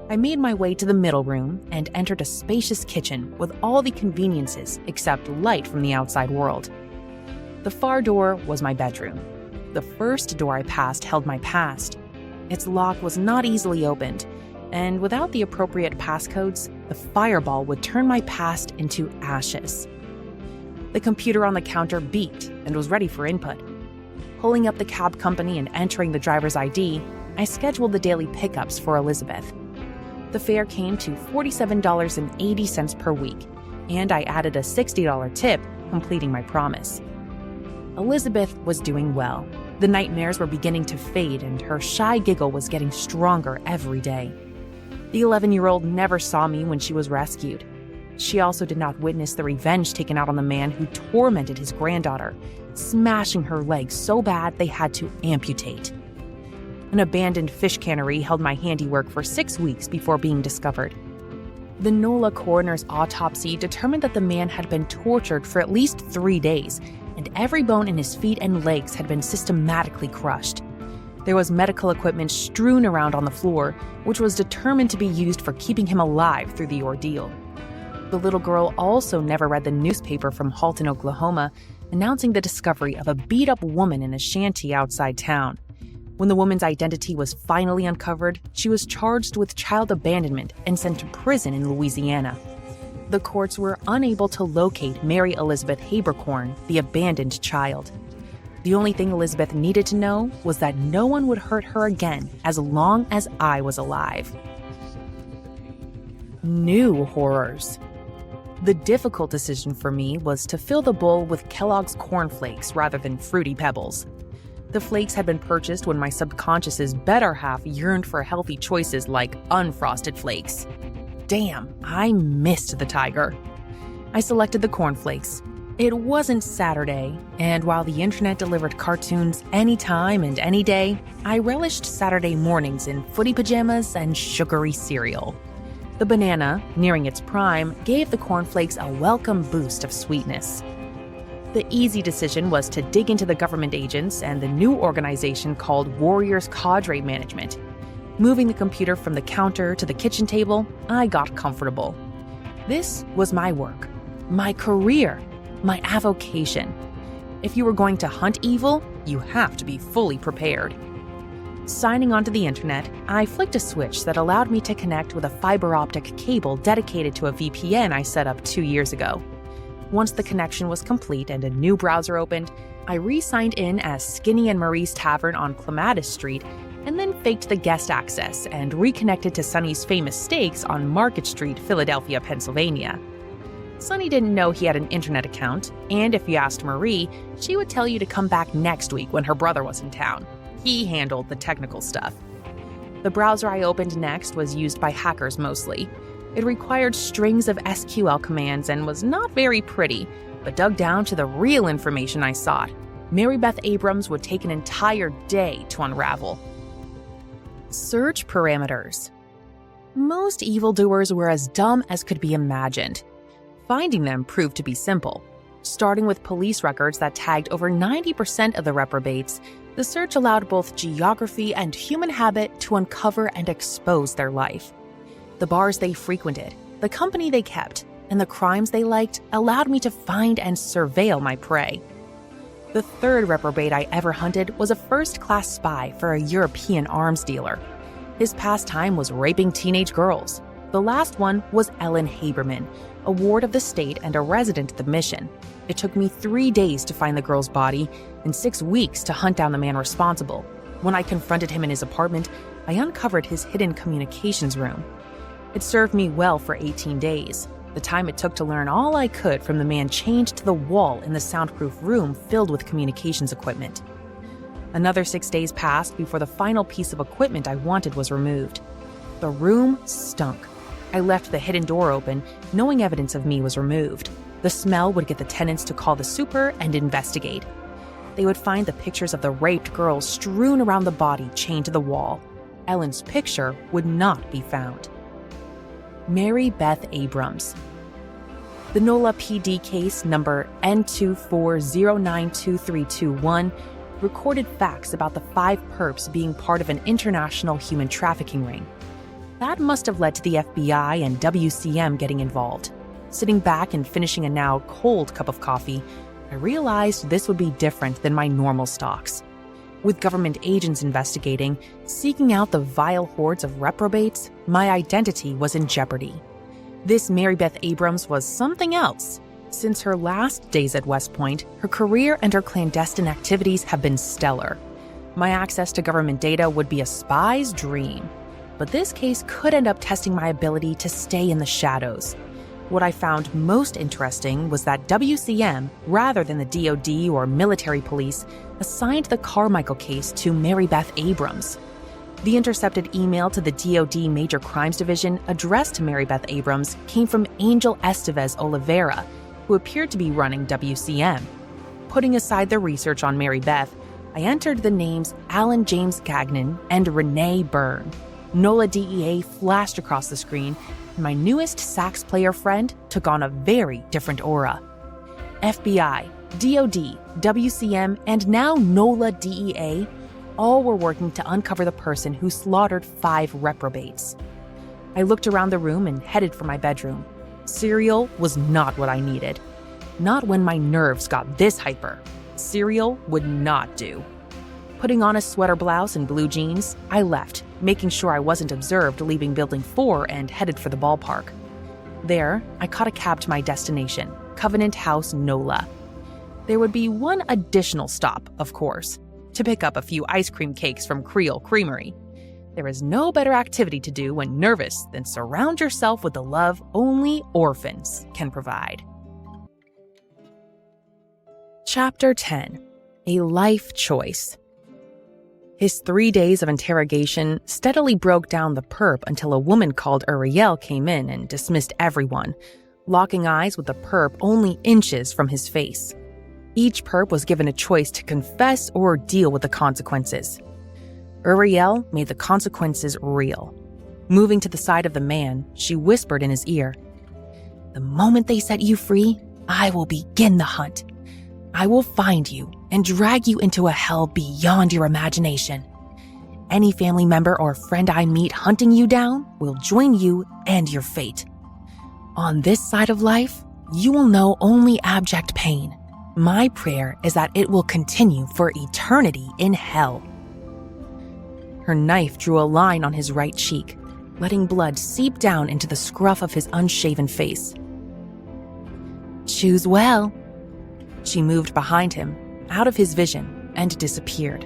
A: I made my way to the middle room and entered a spacious kitchen with all the conveniences except light from the outside world. The far door was my bedroom. The first door I passed held my past. Its lock was not easily opened, and without the appropriate passcodes, the fireball would turn my past into ashes. The computer on the counter beeped and was ready for input. Pulling up the cab company and entering the driver's ID, I scheduled the daily pickups for Elizabeth. The fare came to $47.80 per week, and I added a $60 tip, completing my promise. Elizabeth was doing well. The nightmares were beginning to fade, and her shy giggle was getting stronger every day. The 11-year-old never saw me when she was rescued. She also did not witness the revenge taken out on the man who tormented his granddaughter, smashing her legs so bad they had to amputate. An abandoned fish cannery held my handiwork for 6 weeks before being discovered. The NOLA coroner's autopsy determined that the man had been tortured for at least 3 days, and every bone in his feet and legs had been systematically crushed. There was medical equipment strewn around on the floor, which was determined to be used for keeping him alive through the ordeal. The little girl also never read the newspaper from Halton, Oklahoma, announcing the discovery of a beat-up woman in a shanty outside town. When the woman's identity was finally uncovered, she was charged with child abandonment and sent to prison in Louisiana. The courts were unable to locate Mary Elizabeth Habercorn, the abandoned child. The only thing Elizabeth needed to know was that no one would hurt her again as long as I was alive. New horrors. The difficult decision for me was to fill the bowl with Kellogg's Corn Flakes rather than Fruity Pebbles. The flakes had been purchased when my subconscious's better half yearned for healthy choices like unfrosted flakes. Damn, I missed the tiger. I selected the cornflakes. It wasn't Saturday, and while the internet delivered cartoons anytime and any day, I relished Saturday mornings in footy pajamas and sugary cereal. The banana, nearing its prime, gave the cornflakes a welcome boost of sweetness. The easy decision was to dig into the government agents and the new organization called Warriors Cadre Management. Moving the computer from the counter to the kitchen table, I got comfortable. This was my work, my career, my avocation. If you were going to hunt evil, you have to be fully prepared. Signing onto the internet, I flicked a switch that allowed me to connect with a fiber optic cable dedicated to a VPN I set up 2 years ago. Once the connection was complete and a new browser opened, I re-signed in as Skinny and Marie's Tavern on Clematis Street, and then faked the guest access and reconnected to Sonny's Famous Steaks on Market Street, Philadelphia, Pennsylvania. Sonny didn't know he had an internet account, and if you asked Marie, she would tell you to come back next week when her brother was in town. He handled the technical stuff. The browser I opened next was used by hackers mostly. It required strings of SQL commands and was not very pretty, but dug down to the real information I sought. Mary Beth Abrams would take an entire day to unravel. Search parameters. Most evildoers were as dumb as could be imagined. Finding them proved to be simple. Starting with police records that tagged over 90% of the reprobates, the search allowed both geography and human habit to uncover and expose their life. The bars they frequented, the company they kept, and the crimes they liked allowed me to find and surveil my prey. The third reprobate I ever hunted was a first-class spy for a European arms dealer. His pastime was raping teenage girls. The last one was Ellen Haberman, a ward of the state and a resident of the mission. It took me 3 days to find the girl's body and 6 weeks to hunt down the man responsible. When I confronted him in his apartment, I uncovered his hidden communications room. It served me well for 18 days, the time it took to learn all I could from the man chained to the wall in the soundproof room filled with communications equipment. Another 6 days passed before the final piece of equipment I wanted was removed. The room stunk. I left the hidden door open, knowing evidence of me was removed. The smell would get the tenants to call the super and investigate. They would find the pictures of the raped girls strewn around the body chained to the wall. Ellen's picture would not be found. Mary Beth Abrams. The NOLA PD case number N2409231 recorded facts about the 5 perps being part of an international human trafficking ring. That must have led to the FBI and WCM getting involved. Sitting back and finishing a now cold cup of coffee, I realized this would be different than my normal stalks. With government agents investigating, seeking out the vile hordes of reprobates, my identity was in jeopardy. This Mary Beth Abrams was something else. Since her last days at West Point, her career and her clandestine activities have been stellar. My access to government data would be a spy's dream. But this case could end up testing my ability to stay in the shadows. What I found most interesting was that WCM, rather than the DoD or military police, assigned the Carmichael case to Mary Beth Abrams. The intercepted email to the DoD Major Crimes Division addressed to Mary Beth Abrams came from Angel Estevez Oliveira, who appeared to be running WCM. Putting aside the research on Mary Beth, I entered the names Alan James Gagnon and Renee Byrne. NOLA DEA flashed across the screen, and my newest sax player friend took on a very different aura. FBI, DoD, WCM, and now NOLA DEA all were working to uncover the person who slaughtered 5 reprobates. I looked around the room and headed for my bedroom. Cereal was not what I needed. Not when my nerves got this hyper. Cereal would not do. Putting on a sweater blouse and blue jeans, I left, making sure I wasn't observed leaving Building 4 and headed for the ballpark. There, I caught a cab to my destination, Covenant House, NOLA. There would be one additional stop, of course, to pick up a few ice cream cakes from Creole Creamery. There is no better activity to do when nervous than surround yourself with the love only orphans can provide. Chapter 10. A Life Choice. His 3 days of interrogation steadily broke down the perp until a woman called Uriel came in and dismissed everyone, locking eyes with the perp only inches from his face. Each perp was given a choice to confess or deal with the consequences. Uriel made the consequences real. Moving to the side of the man, she whispered in his ear, "The moment they set you free, I will begin the hunt. I will find you and drag you into a hell beyond your imagination. Any family member or friend I meet hunting you down will join you and your fate. On this side of life, you will know only abject pain. My prayer is that it will continue for eternity in hell." Her knife drew a line on his right cheek, letting blood seep down into the scruff of his unshaven face. "Choose well." She moved behind him, out of his vision, and disappeared.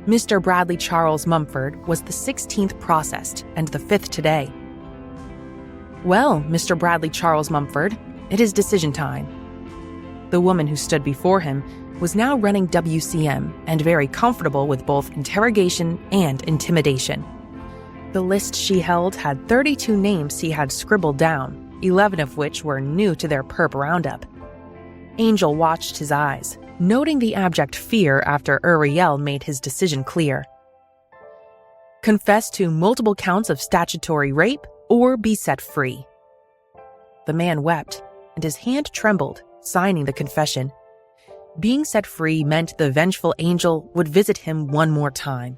A: Mr. Bradley Charles Mumford was the 16th processed and the 5th today. "Well, Mr. Bradley Charles Mumford, it is decision time." The woman who stood before him was now running WCM and very comfortable with both interrogation and intimidation. The list she held had 32 names he had scribbled down, 11 of which were new to their perp roundup. Angel watched his eyes, noting the abject fear after Uriel made his decision clear. Confess to multiple counts of statutory rape or be set free. The man wept, and his hand trembled, signing the confession. Being set free meant the vengeful Angel would visit him one more time.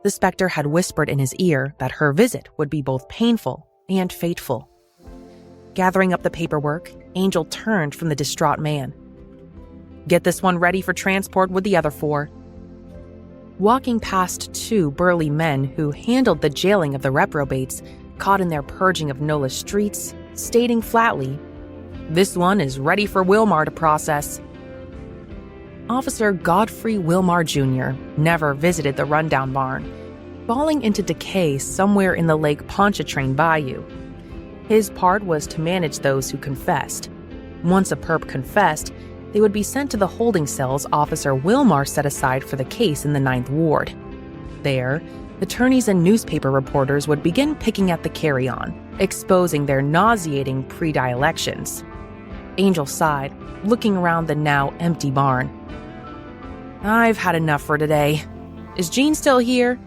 A: The specter had whispered in his ear that her visit would be both painful and fateful. Gathering up the paperwork, Angel turned from the distraught man. "Get this one ready for transport with the other 4. Walking past 2 burly men who handled the jailing of the reprobates, caught in their purging of NOLA streets, stating flatly, "This one is ready for Wilmar to process." Officer Godfrey Wilmar Jr. never visited the rundown barn, falling into decay somewhere in the Lake Pontchartrain Bayou. His part was to manage those who confessed. Once a perp confessed, they would be sent to the holding cells Officer Wilmar set aside for the case in the 9th Ward. There, attorneys and newspaper reporters would begin picking at the carry-on, exposing their nauseating predilections. Angel sighed, looking around the now empty barn. "I've had enough for today. Is Jean still here?"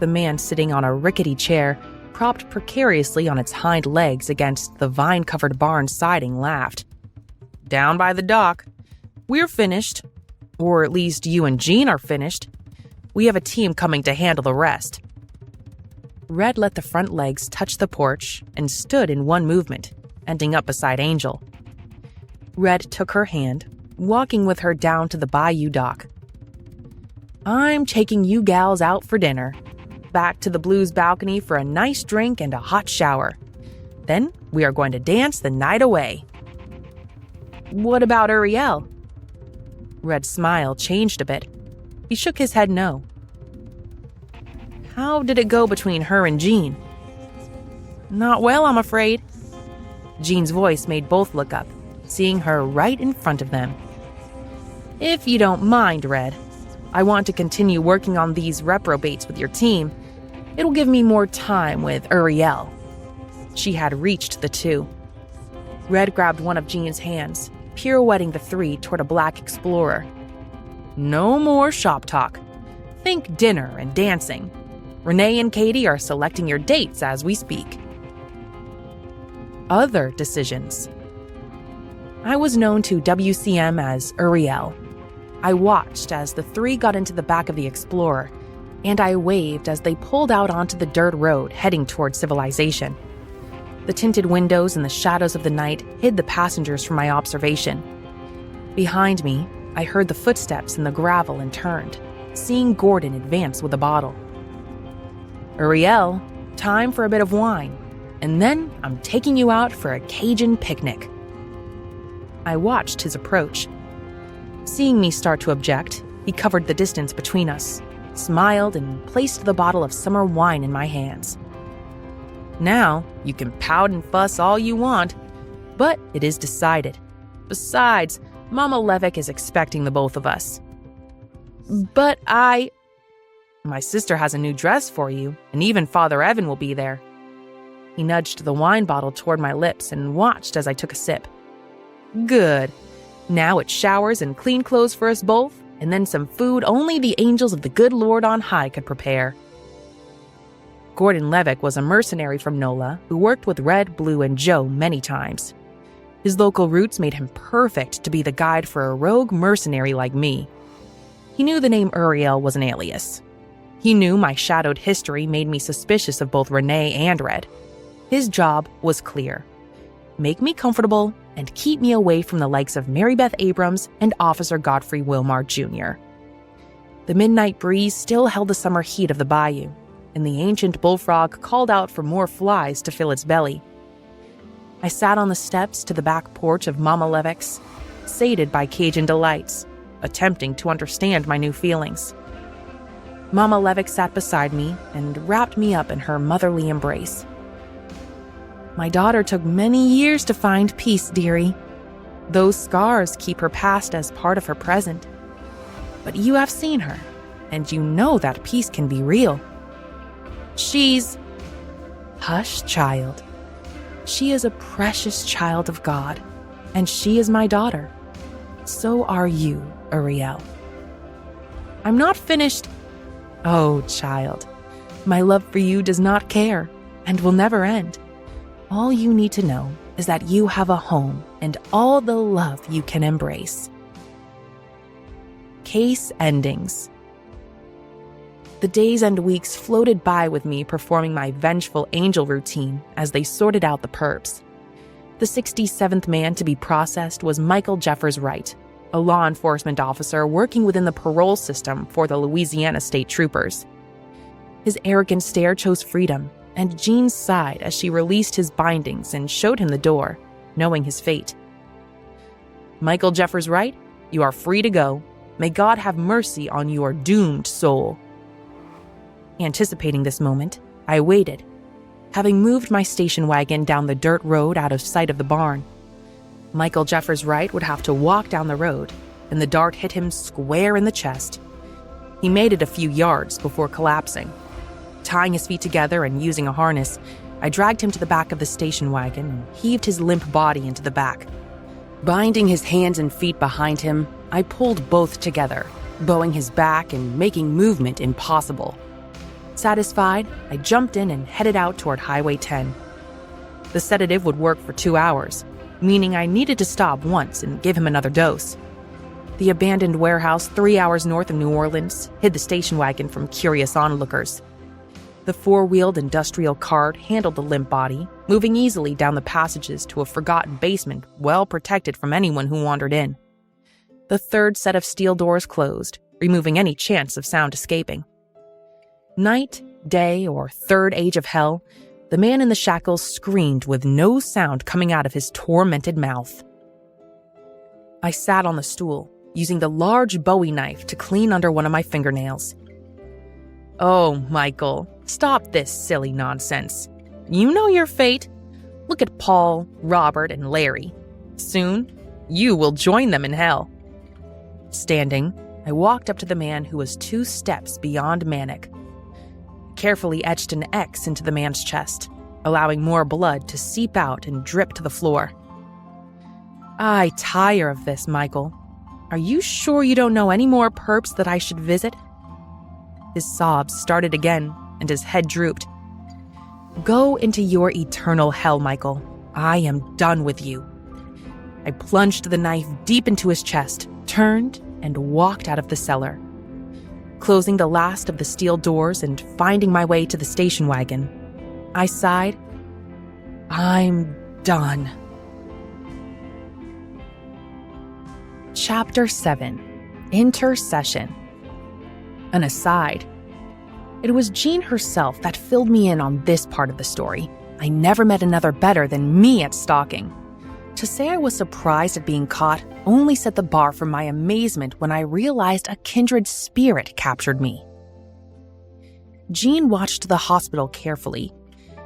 A: The man sitting on a rickety chair, propped precariously on its hind legs against the vine-covered barn siding, laughed. "Down by the dock. We're finished. Or at least you and Jean are finished. We have a team coming to handle the rest." Red let the front legs touch the porch and stood in one movement, ending up beside Angel. Red took her hand, walking with her down to the bayou dock. "I'm taking you gals out for dinner. Back to the Blues balcony for a nice drink and a hot shower. Then we are going to dance the night away." "What about Uriel?" Red's smile changed a bit. He shook his head no. "How did it go between her and Jean?" "Not well, I'm afraid." Jean's voice made both look up, seeing her right in front of them. "If you don't mind, Red, I want to continue working on these reprobates with your team. It'll give me more time with Uriel." She had reached the two. Red grabbed one of Jean's hands, pirouetting the three toward a black explorer. "No more shop talk. Think dinner and dancing. Renee and Katie are selecting your dates as we speak." Other decisions. I was known to WCM as Uriel. I watched as the three got into the back of the Explorer, and I waved as they pulled out onto the dirt road heading toward civilization. The tinted windows and the shadows of the night hid the passengers from my observation. Behind me, I heard the footsteps in the gravel and turned, seeing Gordon advance with a bottle. "Uriel, time for a bit of wine, and then I'm taking you out for a Cajun picnic." I watched his approach. Seeing me start to object, he covered the distance between us, smiled, and placed the bottle of summer wine in my hands. "Now, you can pout and fuss all you want, but it is decided. Besides, Mama Levick is expecting the both of us." "But My sister has a new dress for you, and even Father Evan will be there." He nudged the wine bottle toward my lips and watched as I took a sip. "Good. Now it's showers and clean clothes for us both, and then some food only the angels of the good Lord on high could prepare." Gordon Levick was a mercenary from NOLA who worked with Red, Blue, and Joe many times. His local roots made him perfect to be the guide for a rogue mercenary like me. He knew the name Uriel was an alias. He knew my shadowed history made me suspicious of both Renee and Red. His job was clear: make me comfortable and keep me away from the likes of Mary Beth Abrams and Officer Godfrey Wilmar Jr. The midnight breeze still held the summer heat of the bayou, and the ancient bullfrog called out for more flies to fill its belly. I sat on the steps to the back porch of Mama Levick's, sated by Cajun delights, attempting to understand my new feelings. Mama Levick sat beside me and wrapped me up in her motherly embrace. "My daughter took many years to find peace, dearie. Those scars keep her past as part of her present. But you have seen her, and you know that peace can be real. She's..." "Hush, child. She is a precious child of God, and she is my daughter. So are you, Uriel." "I'm not finished." "Oh, child, my love for you does not care and will never end. All you need to know is that you have a home and all the love you can embrace." Case endings. The days and weeks floated by with me performing my vengeful angel routine as they sorted out the perps. The 67th man to be processed was Michael Jeffers Wright, a law enforcement officer working within the parole system for the Louisiana State Troopers. His arrogant stare chose freedom, and Jean sighed as she released his bindings and showed him the door, knowing his fate. "Michael Jeffers Wright, you are free to go. May God have mercy on your doomed soul." Anticipating this moment, I waited, having moved my station wagon down the dirt road out of sight of the barn. Michael Jeffers Wright would have to walk down the road, and the dart hit him square in the chest. He made it a few yards before collapsing. Tying his feet together and using a harness, I dragged him to the back of the station wagon and heaved his limp body into the back. Binding his hands and feet behind him, I pulled both together, bowing his back and making movement impossible. Satisfied, I jumped in and headed out toward Highway 10. The sedative would work for 2 hours, meaning I needed to stop once and give him another dose. The abandoned warehouse 3 hours north of New Orleans hid the station wagon from curious onlookers.
B: The four-wheeled industrial cart handled the limp body, moving easily down the passages to a forgotten basement well protected from anyone who wandered in. The third set of steel doors closed, removing any chance of sound escaping. Night, day, or third age of hell, the man in the shackles screamed with no sound coming out of his tormented mouth. I sat on the stool, using the large Bowie knife to clean under one of my fingernails. "Oh, Michael, stop this silly nonsense. You know your fate. Look at Paul, Robert, and Larry. Soon, you will join them in hell." Standing, I walked up to the man who was 2 steps beyond manic. Carefully etched an X into the man's chest, allowing more blood to seep out and drip to the floor. "I tire of this, Michael. Are you sure you don't know any more perps that I should visit?" His sobs started again, and his head drooped. "Go into your eternal hell, Michael. I am done with you." I plunged the knife deep into his chest, turned, and walked out of the cellar. Closing the last of the steel doors and finding my way to the station wagon, I sighed, "I'm done." Chapter 7. Intercession. An aside. It was Jean herself that filled me in on this part of the story. I never met another better than me at stalking. To say I was surprised at being caught only set the bar for my amazement when I realized a kindred spirit captured me. Jean watched the hospital carefully.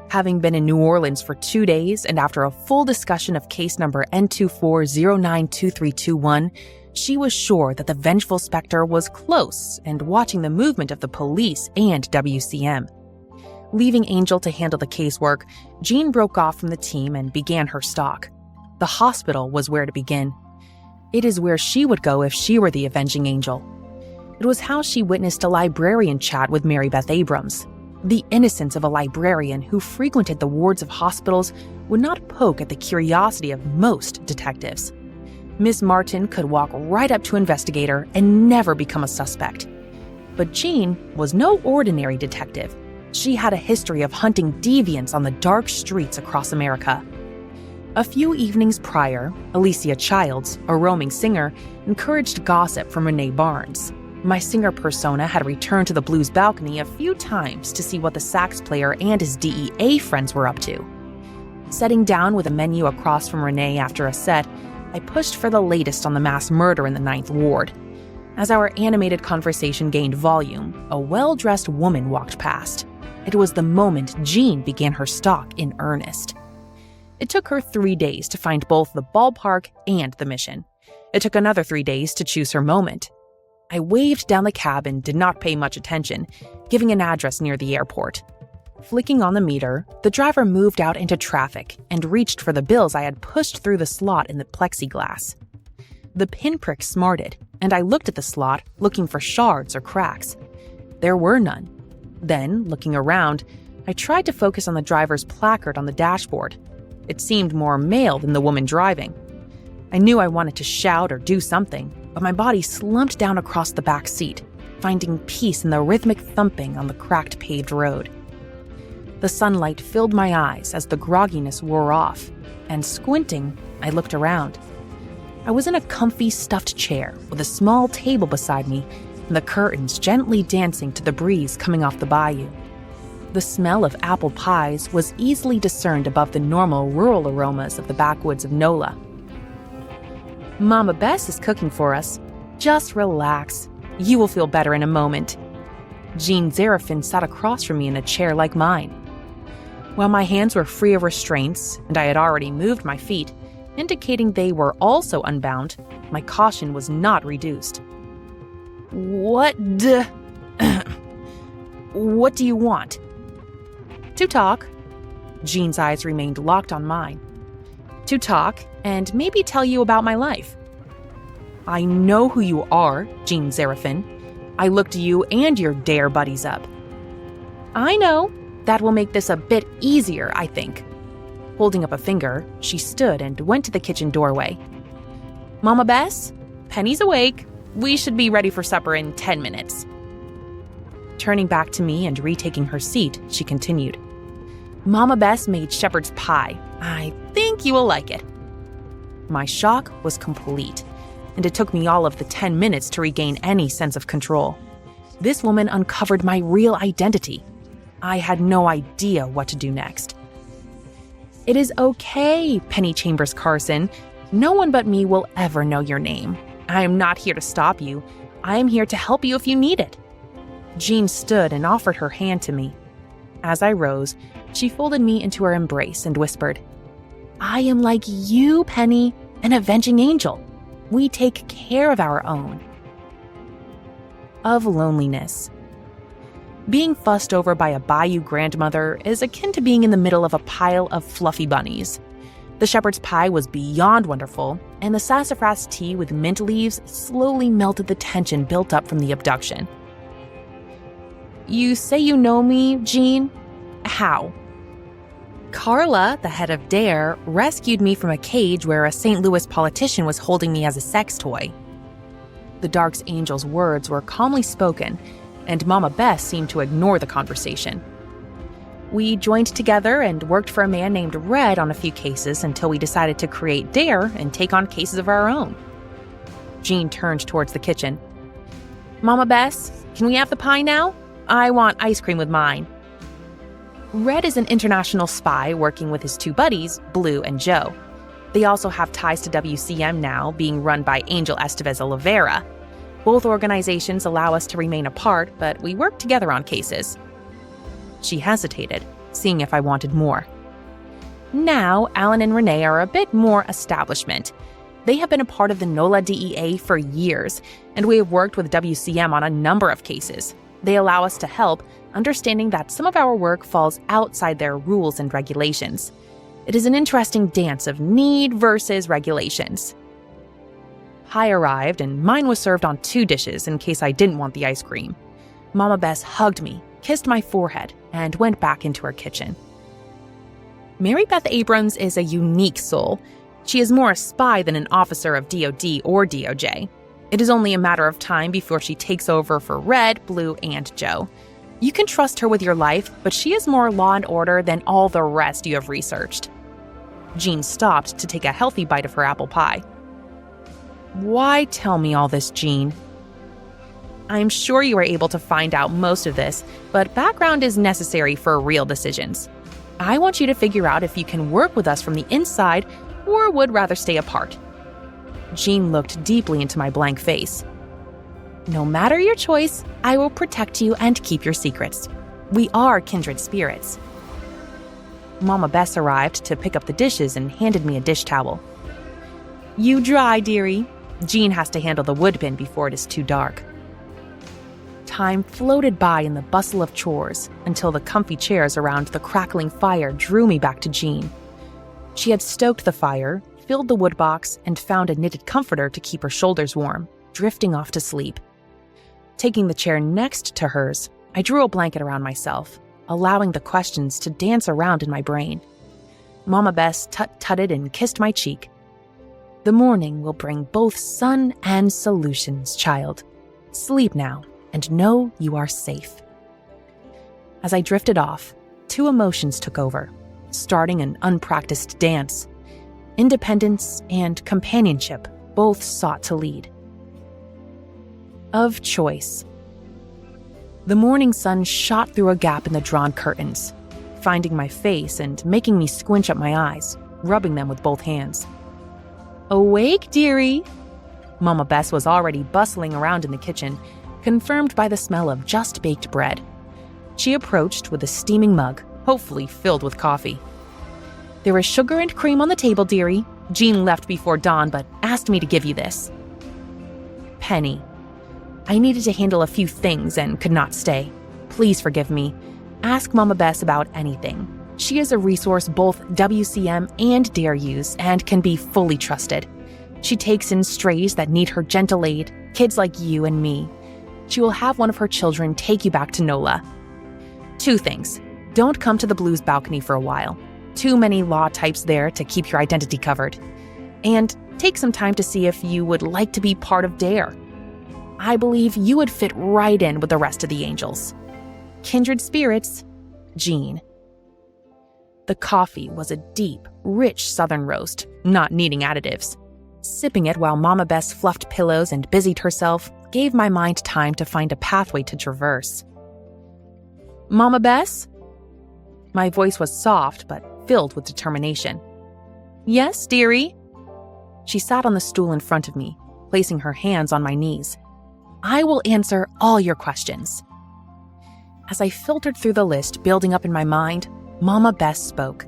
B: Having been in New Orleans for 2 days and after a full discussion of case number N24092321, she was sure that the vengeful specter was close and watching the movement of the police and WCM. Leaving Angel to handle the casework, Jean broke off from the team and began her stalk. The hospital was where to begin. It is where she would go if she were the avenging angel. It was how she witnessed a librarian chat with Mary Beth Abrams. The innocence of a librarian who frequented the wards of hospitals would not poke at the curiosity of most detectives. Miss Martin could walk right up to investigator and never become a suspect. But Jean was no ordinary detective. She had a history of hunting deviants on the dark streets across America. A few evenings prior, Alicia Childs, a roaming singer, encouraged gossip from Renee Barnes. My singer persona had returned to the blues balcony a few times to see what the sax player and his DEA friends were up to. Sitting down with a menu across from Renee after a set, I pushed for the latest on the mass murder in the 9th Ward. As our animated conversation gained volume, a well-dressed woman walked past. It was the moment Jean began her stalk in earnest. It took her 3 days to find both the ballpark and the mission. It took another 3 days to choose her moment. I waved down the cab and did not pay much attention, giving an address near the airport. Flicking on the meter, the driver moved out into traffic and reached for the bills I had pushed through the slot in the plexiglass. The pinprick smarted, and I looked at the slot, looking for shards or cracks. There were none. Then, looking around, I tried to focus on the driver's placard on the dashboard. It seemed more male than the woman driving. I knew I wanted to shout or do something, but my body slumped down across the back seat, finding peace in the rhythmic thumping on the cracked paved road. The sunlight filled my eyes as the grogginess wore off, and squinting, I looked around. I was in a comfy stuffed chair with a small table beside me and the curtains gently dancing to the breeze coming off the bayou. The smell of apple pies was easily discerned above the normal rural aromas of the backwoods of NOLA. "Mama Bess is cooking for us. Just relax. You will feel better in a moment." Jean Zarafin sat across from me in a chair like mine. While my hands were free of restraints, and I had already moved my feet, indicating they were also unbound, my caution was not reduced. What do you want?" "To talk." Jean's eyes remained locked on mine. "To talk, and maybe tell you about my life." "I know who you are, Jean Zarafin. I looked you and your dare buddies up." "I know. That will make this a bit easier, I think." Holding up a finger, she stood and went to the kitchen doorway. "Mama Bess, Penny's awake. We should be ready for supper in 10 minutes. Turning back to me and retaking her seat, she continued, Mama Bess made shepherd's pie. I think you will like it. My shock was complete, and it took me all of the 10 minutes to regain any sense of control. This woman uncovered my real identity. I had no idea what to do next. It is okay, Penny Chambers Carson. No one but me will ever know your name. I am not here to stop you. I am here to help you if you need it. Jean stood and offered her hand to me. As I rose, she folded me into her embrace and whispered, I am like you, Penny, an avenging angel. We take care of our own. Of loneliness. Being fussed over by a bayou grandmother is akin to being in the middle of a pile of fluffy bunnies. The shepherd's pie was beyond wonderful, and the sassafras tea with mint leaves slowly melted the tension built up from the abduction. You say you know me, Jean? How? Carla, the head of DARE, rescued me from a cage where a St. Louis politician was holding me as a sex toy. The Dark Angel's words were calmly spoken, and Mama Bess seemed to ignore the conversation. We joined together and worked for a man named Red on a few cases until we decided to create DARE and take on cases of our own. Jean turned towards the kitchen. Mama Bess, can we have the pie now? I want ice cream with mine. Red is an international spy working with his two buddies, Blue and Joe. They also have ties to WCM now, being run by Angel Estevez Oliveira. Both organizations allow us to remain apart, but we work together on cases. She hesitated, seeing if I wanted more. Now, Alan and Renee are a bit more establishment. They have been a part of the NOLA DEA for years, and we have worked with WCM on a number of cases. They allow us to help, understanding that some of our work falls outside their rules and regulations. It is an interesting dance of need versus regulations. Pie arrived, and mine was served on 2 dishes in case I didn't want the ice cream. Mama Bess hugged me, kissed my forehead, and went back into her kitchen. Mary Beth Abrams is a unique soul. She is more a spy than an officer of DOD or DOJ. It is only a matter of time before she takes over for Red, Blue, and Joe. You can trust her with your life, but she is more law and order than all the rest you have researched. Jean stopped to take a healthy bite of her apple pie. Why tell me all this, Jean? I'm sure you were able to find out most of this, but background is necessary for real decisions. I want you to figure out if you can work with us from the inside or would rather stay apart. Jean looked deeply into my blank face. No matter your choice, I will protect you and keep your secrets. We are kindred spirits. Mama Bess arrived to pick up the dishes and handed me a dish towel. You dry, dearie. Jean has to handle the wood bin before it is too dark. Time floated by in the bustle of chores until the comfy chairs around the crackling fire drew me back to Jean. She had stoked the fire, filled the wood box, and found a knitted comforter to keep her shoulders warm, drifting off to sleep. Taking the chair next to hers, I drew a blanket around myself, allowing the questions to dance around in my brain. Mama Bess tut-tutted and kissed my cheek. The morning will bring both sun and solutions, child. Sleep now, and know you are safe. As I drifted off, 2 emotions took over, starting an unpracticed dance. Independence and companionship both sought to lead. Of choice. The morning sun shot through a gap in the drawn curtains, finding my face and making me squinch up my eyes, rubbing them with both hands. Awake, dearie! Mama Bess was already bustling around in the kitchen, confirmed by the smell of just-baked bread. She approached with a steaming mug, hopefully filled with coffee. There is sugar and cream on the table, dearie. Jean left before dawn, but asked me to give you this. Penny. I needed to handle a few things and could not stay. Please forgive me. Ask Mama Bess about anything. She is a resource both WCM and DARE use and can be fully trusted. She takes in strays that need her gentle aid, kids like you and me. She will have one of her children take you back to NOLA. 2 things. Don't come to the Blues balcony for a while. Too many law types there to keep your identity covered. And take some time to see if you would like to be part of DARE. I believe you would fit right in with the rest of the angels.
A: kindred spirits, Jean. The coffee was a deep, rich southern roast, not needing additives. Sipping it while Mama Bess fluffed pillows and busied herself gave my mind time to find a pathway to traverse. Mama Bess? My voice was soft but filled with determination. Yes, dearie? She sat on the stool in front of me, placing her hands on my knees. I will answer all your questions. As I filtered through the list building up in my mind, Mama Bess spoke.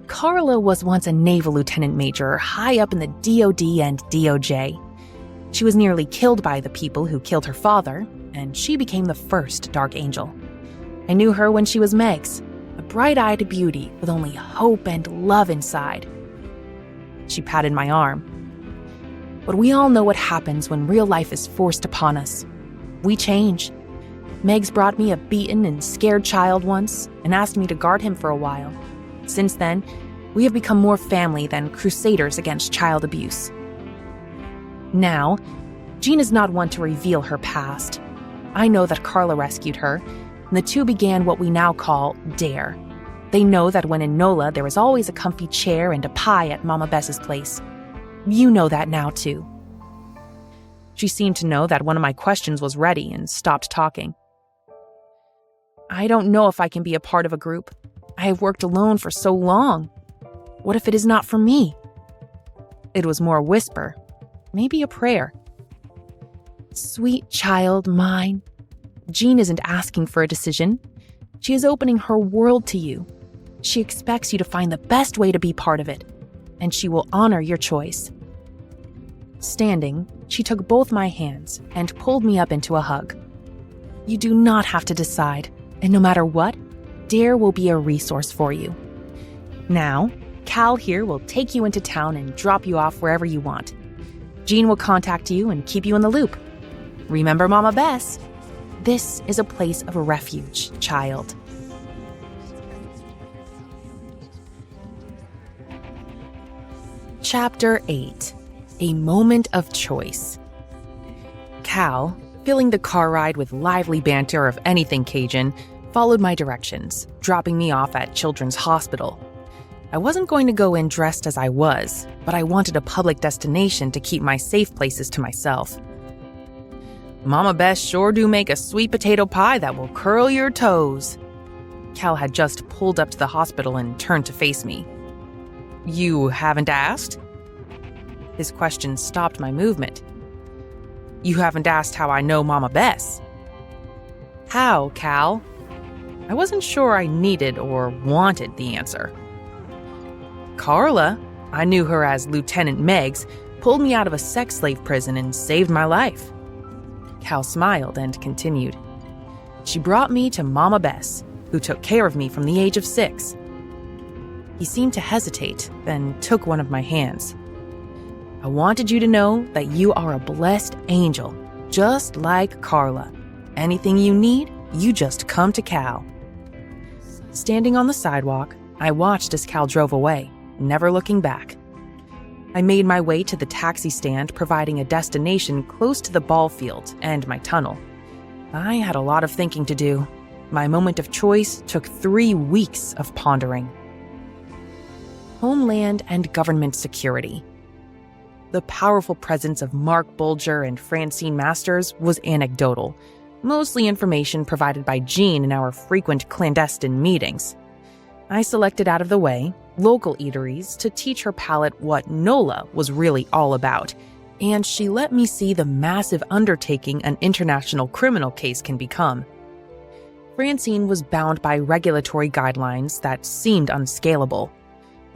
A: Carla was once a naval lieutenant major high up in the DOD and DOJ. She was nearly killed by the people who killed her father, and she became the first Dark Angel. I knew her when she was Meg's, a bright-eyed beauty with only hope and love inside. She patted my arm. But we all know what happens when real life is forced upon us. We change. Meg's brought me a beaten and scared child once and asked me to guard him for a while. Since then, we have become more family than crusaders against child abuse. Now, Jean is not one to reveal her past. I know that Carla rescued her, and the two began what we now call DARE. They know that when in NOLA there is always a comfy chair and a pie at Mama Bess's place. You know that now, too. She seemed to know that one of my questions was ready and stopped talking. I don't know if I can be a part of a group. I have worked alone for so long. What if it is not for me? It was more a whisper, maybe a prayer. Sweet child mine, Jean isn't asking for a decision. She is opening her world to you. She expects you to find the best way to be part of it, and she will honor your choice. Standing, she took both my hands and pulled me up into a hug. You do not have to decide, and no matter what, DARE will be a resource for you. Now, Cal here will take you into town and drop you off wherever you want. Jean will contact you and keep you in the loop. Remember Mama Bess? This is a place of refuge, child. Chapter 8. A Moment of Choice. Cal, filling the car ride with lively banter of anything Cajun, followed my directions, dropping me off at Children's Hospital. I wasn't going to go in dressed as I was, but I wanted a public destination to keep my safe places to myself. Mama Bess sure do make a sweet potato pie that will curl your toes. Cal had just pulled up to the hospital and turned to face me. You haven't asked? His question stopped my movement. You haven't asked how I know Mama Bess. How, Cal? I wasn't sure I needed or wanted the answer. Carla, I knew her as Lieutenant Meggs, pulled me out of a sex slave prison and saved my life. Cal smiled and continued. She brought me to Mama Bess, who took care of me from the age of 6. He seemed to hesitate, then took one of my hands. I wanted you to know that you are a blessed angel, just like Carla. Anything you need, you just come to Cal. Standing on the sidewalk, I watched as Cal drove away, never looking back. I made my way to the taxi stand, providing a destination close to the ball field and my tunnel. I had a lot of thinking to do. My moment of choice took 3 weeks of pondering. Homeland and government security. The powerful presence of Mark Bulger and Francine Masters was anecdotal, mostly information provided by Jean in our frequent clandestine meetings. I selected out of the way local eateries to teach her palate what NOLA was really all about, and she let me see the massive undertaking an international criminal case can become. Francine was bound by regulatory guidelines that seemed unscalable.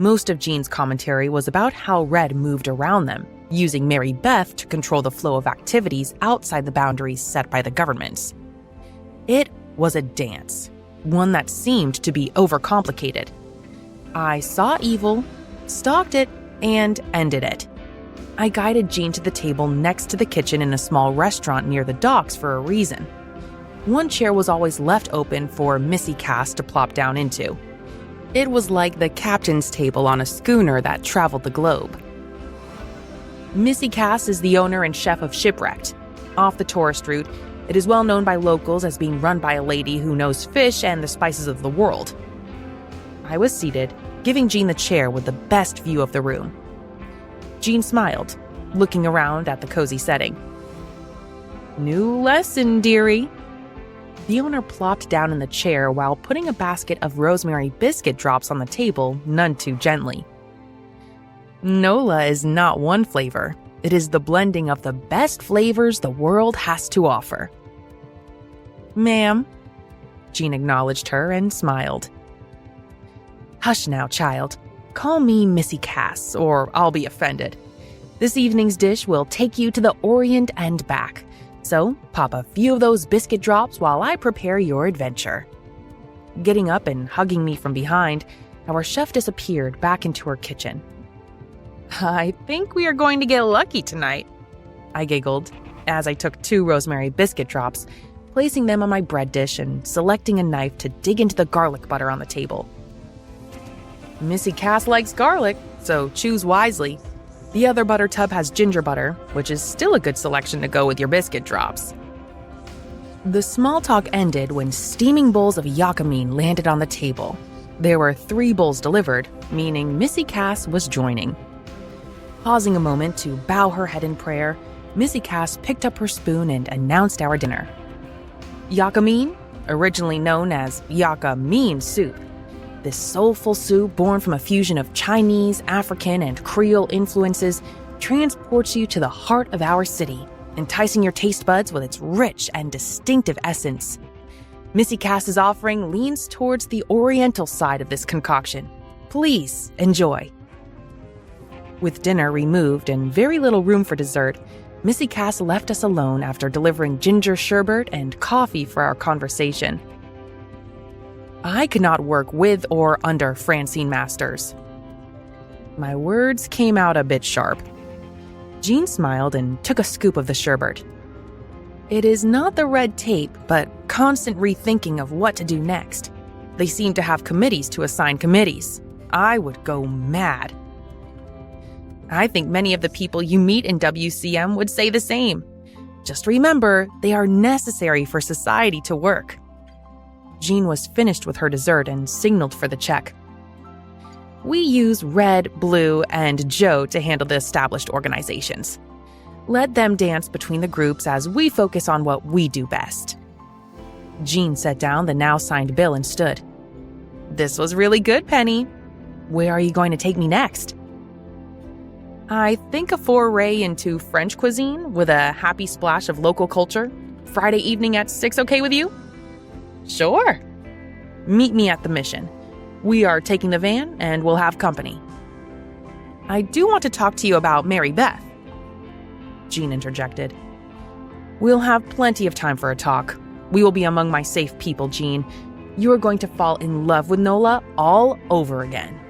A: Most of Jean's commentary was about how Red moved around them, using Mary Beth to control the flow of activities outside the boundaries set by the governments. It was a dance, one that seemed to be overcomplicated. I saw evil, stalked it, and ended it. I guided Jean to the table next to the kitchen in a small restaurant near the docks for a reason. One chair was always left open for Missy Cass to plop down into. It was like the captain's table on a schooner that traveled the globe. Missy Cass is the owner and chef of Shipwrecked. Off the tourist route,
B: It is well known by locals as being run by a lady who knows fish and the spices of the world. I was seated, giving Jean the chair with the best view of the room. Jean smiled, looking around at the cozy setting. "New lesson, dearie." The owner plopped down in the chair while putting a basket of rosemary biscuit drops on the table, none too gently. Nola is not one flavor. It is the blending of the best flavors the world has to offer. "Ma'am." Jean acknowledged her and smiled. "Hush now, child. Call me Missy Cass, or I'll be offended. This evening's dish will take you to the Orient and back, so pop a few of those biscuit drops while I prepare your adventure." Getting up and hugging me from behind, our chef disappeared back into her kitchen. "I think we are going to get lucky tonight," I giggled as I took 2 rosemary biscuit drops, placing them on my bread dish and selecting a knife to dig into the garlic butter on the table. "Missy Cass likes garlic, so choose wisely. The other butter tub has ginger butter, which is still a good selection to go with your biscuit drops." The small talk ended when steaming bowls of yakameen landed on the table. There were 3 bowls delivered, meaning Missy Cass was joining. Pausing a moment to bow her head in prayer, Missy Cass picked up her spoon and announced our dinner. Yakameen, originally known as Yaka Mean soup. This soulful soup, born from a fusion of Chinese, African, and Creole influences, transports you to the heart of our city, enticing your taste buds with its rich and distinctive essence. Missy Cass's offering leans towards the oriental side of this concoction. Please enjoy. With dinner removed and very little room for dessert, Missy Cass left us alone after delivering ginger sherbet and coffee for our conversation. I could not work with or under Francine Masters. My words came out a bit sharp. Jean smiled and took a scoop of the sherbet. It is not the red tape, but constant rethinking of what to do next. They seem to have committees to assign committees. I would go mad. I think many of the people you meet in WCM would say the same. Just remember, they are necessary for society to work. Jean was finished with her dessert and signaled for the check. We use Red, Blue, and Joe to handle the established organizations. Let them dance between the groups as we focus on what we do best. Jean set down the now signed bill and stood. This was really good, Penny. Where are you going to take me next? I think a foray into French cuisine with a happy splash of local culture. Friday evening at 6 okay with you? Sure. Meet me at the Mission. We are taking the van and we'll have company. I do want to talk to you about Mary Beth. Jean interjected. We'll have plenty of time for a talk. We will be among my safe people, Jean. You are going to fall in love with Nola all over again.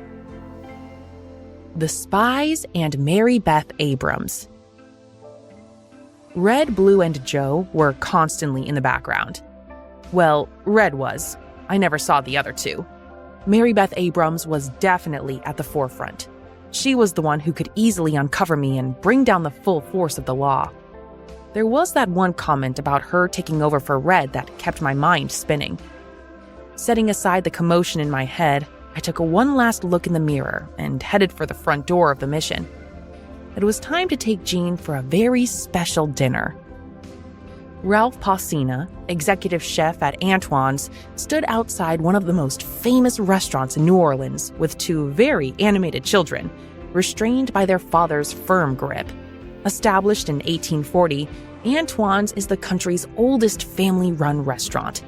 B: The Spies and Mary Beth Abrams. Red, Blue, and Joe were constantly in the background. Well, Red was. I never saw the other 2. Mary Beth Abrams was definitely at the forefront. She was the one who could easily uncover me and bring down the full force of the law. There was that one comment about her taking over for Red that kept my mind spinning. Setting aside the commotion in my head, I took one last look in the mirror and headed for the front door of the Mission. It was time to take Jean for a very special dinner. Ralph Pacina, executive chef at Antoine's, stood outside one of the most famous restaurants in New Orleans with 2 very animated children, restrained by their father's firm grip. Established in 1840, Antoine's is the country's oldest family-run restaurant.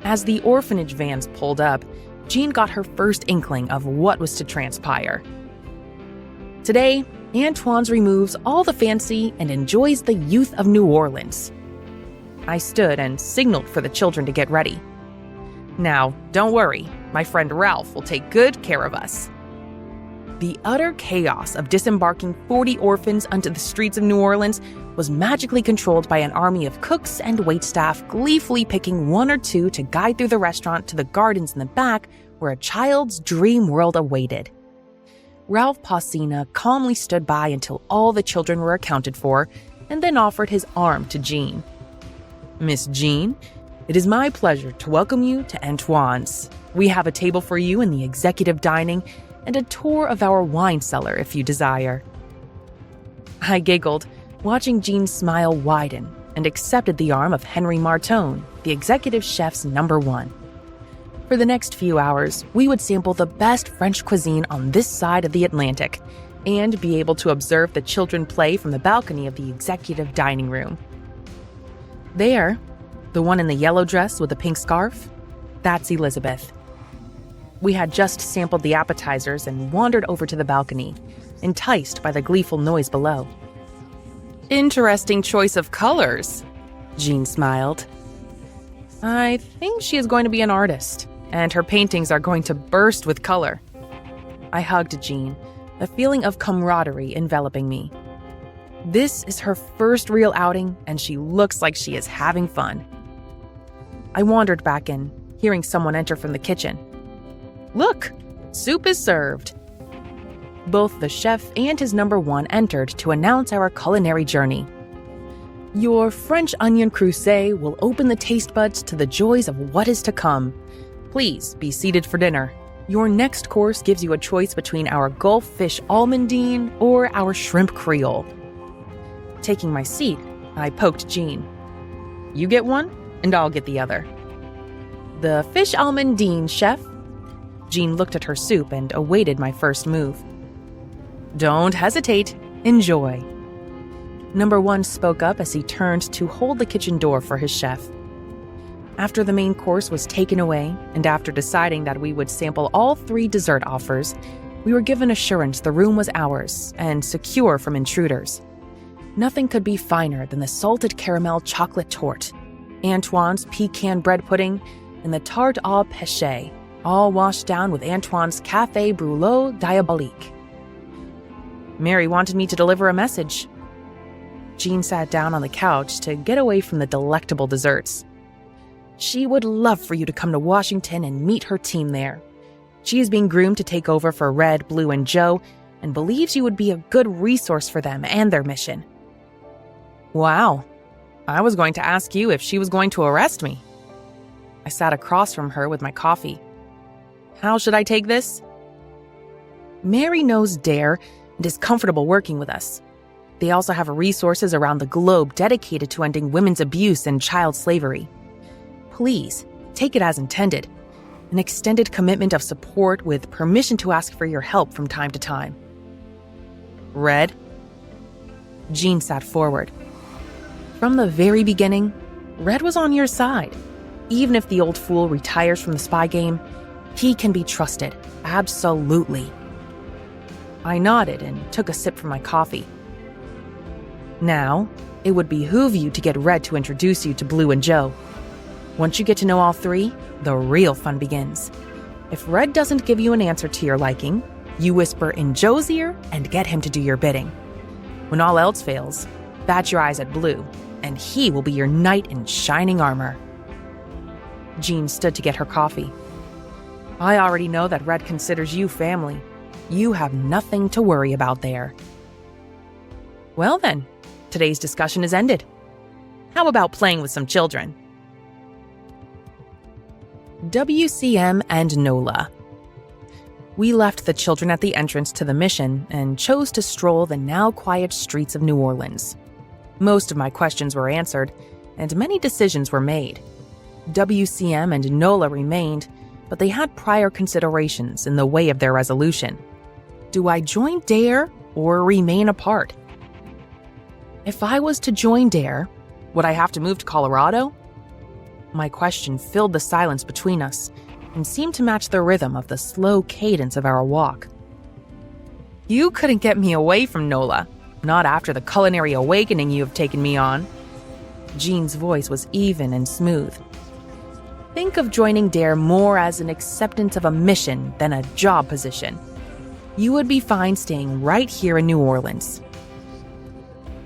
B: As the orphanage vans pulled up, Jean got her first inkling of what was to transpire. Today, Antoine's removes all the fancy and enjoys the youth of New Orleans. I stood and signaled for the children to get ready. Now, don't worry, my friend Ralph will take good care of us. The utter chaos of disembarking 40 orphans onto the streets of New Orleans was magically controlled by an army of cooks and waitstaff gleefully picking 1 or 2 to guide through the restaurant to the gardens in the back where a child's dream world awaited. Ralph Pacina calmly stood by until all the children were accounted for and then offered his arm to Jean. Miss Jean, it is my pleasure to welcome you to Antoine's. We have a table for you in the executive dining and a tour of our wine cellar if you desire." I giggled, watching Jean's smile widen, and accepted the arm of Henry Martone, the executive chef's #1. For the next few hours, we would sample the best French cuisine on this side of the Atlantic and be able to observe the children play from the balcony of the executive dining room. There, the one in the yellow dress with the pink scarf, that's Elizabeth. We had just sampled the appetizers and wandered over to the balcony, enticed by the gleeful noise below. "Interesting choice of colors," Jean smiled. "I think she is going to be an artist, and her paintings are going to burst with color." I hugged Jean, a feeling of camaraderie enveloping me. This is her first real outing, and she looks like she is having fun. I wandered back in, hearing someone enter from the kitchen. "Look, soup is served." Both the chef and his #1 entered to announce our culinary journey. "Your French onion crusade will open the taste buds to the joys of what is to come. Please be seated for dinner. Your next course gives you a choice between our Gulf fish almondine or our shrimp creole." Taking my seat, I poked Jean. "You get one, and I'll get the other." "The fish almondine, chef." Jean looked at her soup and awaited my first move. "Don't hesitate. Enjoy." #1 spoke up as he turned to hold the kitchen door for his chef. After the main course was taken away, and after deciding that we would sample all 3 dessert offers, we were given assurance the room was ours and secure from intruders. Nothing could be finer than the salted caramel chocolate torte, Antoine's pecan bread pudding, and the tarte aux pêches, all washed down with Antoine's café brûlée diabolique. Mary wanted me to deliver a message. Jean sat down on the couch to get away from the delectable desserts. "She would love for you to come to Washington and meet her team there. She is being groomed to take over for Red, Blue, and Joe, and believes you would be a good resource for them and their mission." Wow. I was going to ask you if she was going to arrest me. I sat across from her with my coffee. "How should I take this?" "Mary knows DARE and is comfortable working with us. They also have resources around the globe dedicated to ending women's abuse and child slavery. Please, take it as intended. An extended commitment of support with permission to ask for your help from time to time." "Red?" Jean sat forward. "From the very beginning, Red was on your side. Even if the old fool retires from the spy game, he can be trusted, absolutely." I nodded and took a sip from my coffee. "Now, it would behoove you to get Red to introduce you to Blue and Joe. Once you get to know all 3, the real fun begins. If Red doesn't give you an answer to your liking, you whisper in Joe's ear and get him to do your bidding. When all else fails, bat your eyes at Blue, and he will be your knight in shining armor." Jean stood to get her coffee. "I already know that Red considers you family. You have nothing to worry about there." "Well then, today's discussion is ended. How about playing with some children?" WCM and NOLA. We left the children at the entrance to the mission and chose to stroll the now quiet streets of New Orleans. Most of my questions were answered, and many decisions were made. WCM and NOLA remained, but they had prior considerations in the way of their resolution. Do I join DARE or remain apart? If I was to join DARE, would I have to move to Colorado? My question filled the silence between us and seemed to match the rhythm of the slow cadence of our walk. "You couldn't get me away from NOLA, not after the culinary awakening you have taken me on." Jean's voice was even and smooth. "Think of joining DARE more as an acceptance of a mission than a job position. You would be fine staying right here in New Orleans."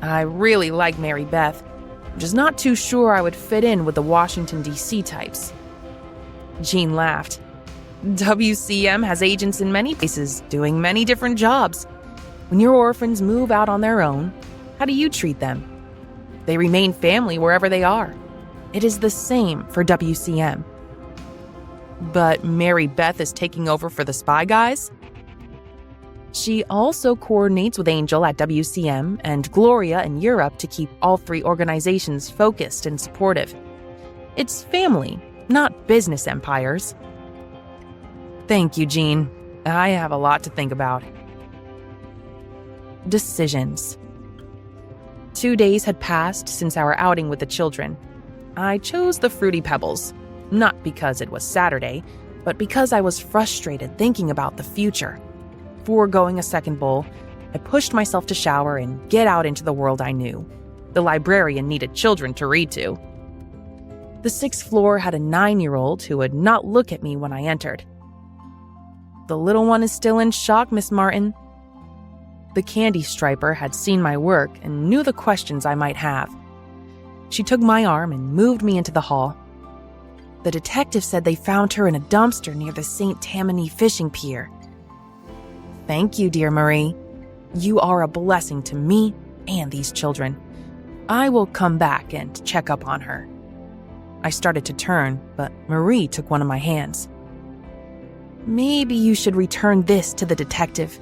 B: I really like Mary Beth. I'm just not too sure I would fit in with the Washington, D.C. types. Jean laughed. WCM has agents in many places, doing many different jobs. When your orphans move out on their own, how do you treat them? They remain family wherever they are.
A: It is the same for WCM. But Mary Beth is taking over for the Spy Guys? She also coordinates with Angel at WCM and Gloria in Europe to keep all three organizations focused and supportive. It's family, not business empires. Thank you, Jean. I have a lot to think about. Decisions. 2 days had passed since our outing with the children. I chose the Fruity Pebbles, not because it was Saturday, but because I was frustrated thinking about the future. Foregoing a second bowl, I pushed myself to shower and get out into the world I knew. The librarian needed children to read to. The 6th floor had a 9-year-old who would not look at me when I entered. The little one is still in shock, Miss Martin. The candy striper had seen my work and knew the questions I might have. She took my arm and moved me into the hall. The detective said they found her in a dumpster near the St. Tammany fishing pier. Thank you, dear Marie. You are a blessing to me and these children. I will come back and check up on her. I started to turn, but Marie took one of my hands. Maybe you should return this to the detective.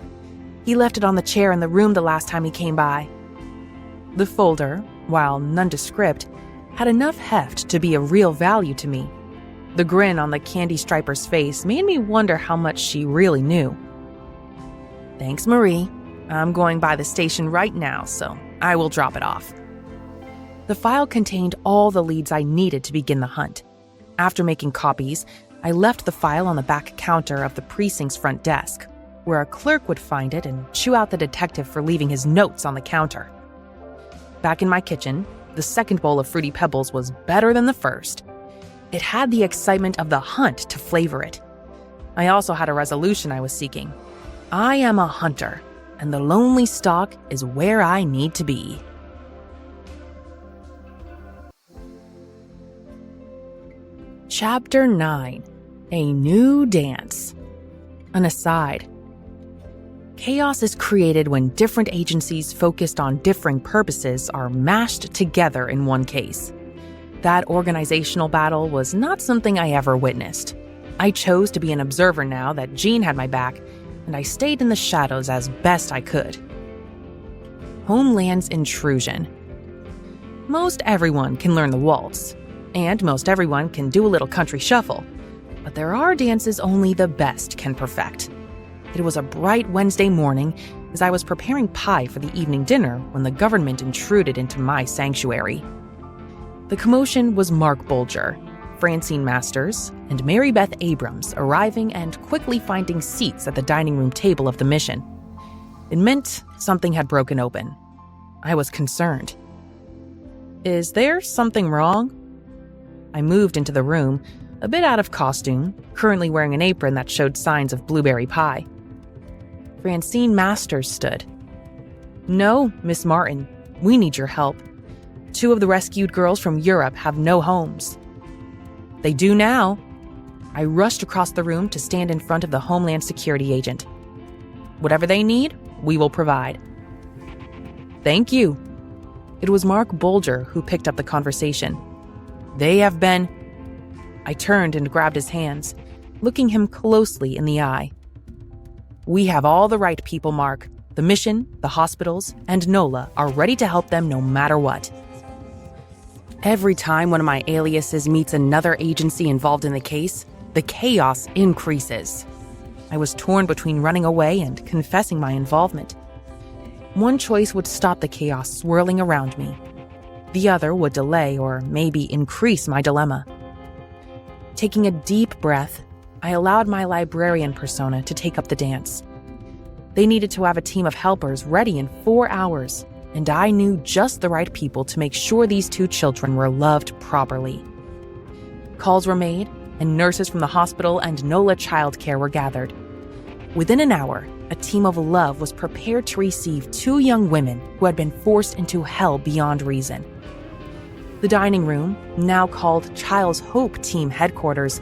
A: He left it on the chair in the room the last time he came by. The folder, while nondescript, had enough heft to be of real value to me. The grin on the candy striper's face made me wonder how much she really knew. Thanks, Marie. I'm going by the station right now, so I will drop it off. The file contained all the leads I needed to begin the hunt. After making copies, I left the file on the back counter of the precinct's front desk, where a clerk would find it and chew out the detective for leaving his notes on the counter. Back in my kitchen, the second bowl of Fruity Pebbles was better than the first. It had the excitement of the hunt to flavor it. I also had a resolution I was seeking. I am a hunter, and the lonely stalk is where I need to be. Chapter 9. A New Dance. An aside. Chaos is created when different agencies focused on differing purposes are mashed together in one case. That organizational battle was not something I ever witnessed. I chose to be an observer now that Jean had my back, and I stayed in the shadows as best I could. Homeland's intrusion. Most everyone can learn the waltz, and most everyone can do a little country shuffle, but there are dances only the best can perfect. It was a bright Wednesday morning as I was preparing pie for the evening dinner when the government intruded into my sanctuary. The commotion was Mark Bulger, Francine Masters, and Mary Beth Abrams arriving and quickly finding seats at the dining room table of the mission. It meant something had broken open. I was concerned. Is there something wrong? I moved into the room, a bit out of costume, currently wearing an apron that showed signs of blueberry pie. Francine Masters stood. No, Miss Martin, we need your help. 2 of the rescued girls from Europe have no homes. They do now. I rushed across the room to stand in front of the Homeland Security agent. Whatever they need, we will provide. Thank you. It was Mark Bulger who picked up the conversation. They have been... I turned and grabbed his hands, looking him closely in the eye. We have all the right people, Mark. The mission, the hospitals, and NOLA are ready to help them no matter what. Every time one of my aliases meets another agency involved in the case, the chaos increases. I was torn between running away and confessing my involvement. One choice would stop the chaos swirling around me. The other would delay or maybe increase my dilemma. Taking a deep breath, I allowed my librarian persona to take up the dance. They needed to have a team of helpers ready in 4 hours, and I knew just the right people to make sure these 2 children were loved properly. Calls were made, and nurses from the hospital and NOLA childcare were gathered. Within an hour, a team of love was prepared to receive 2 young women who had been forced into hell beyond reason. The dining room, now called Child's Hope Team Headquarters,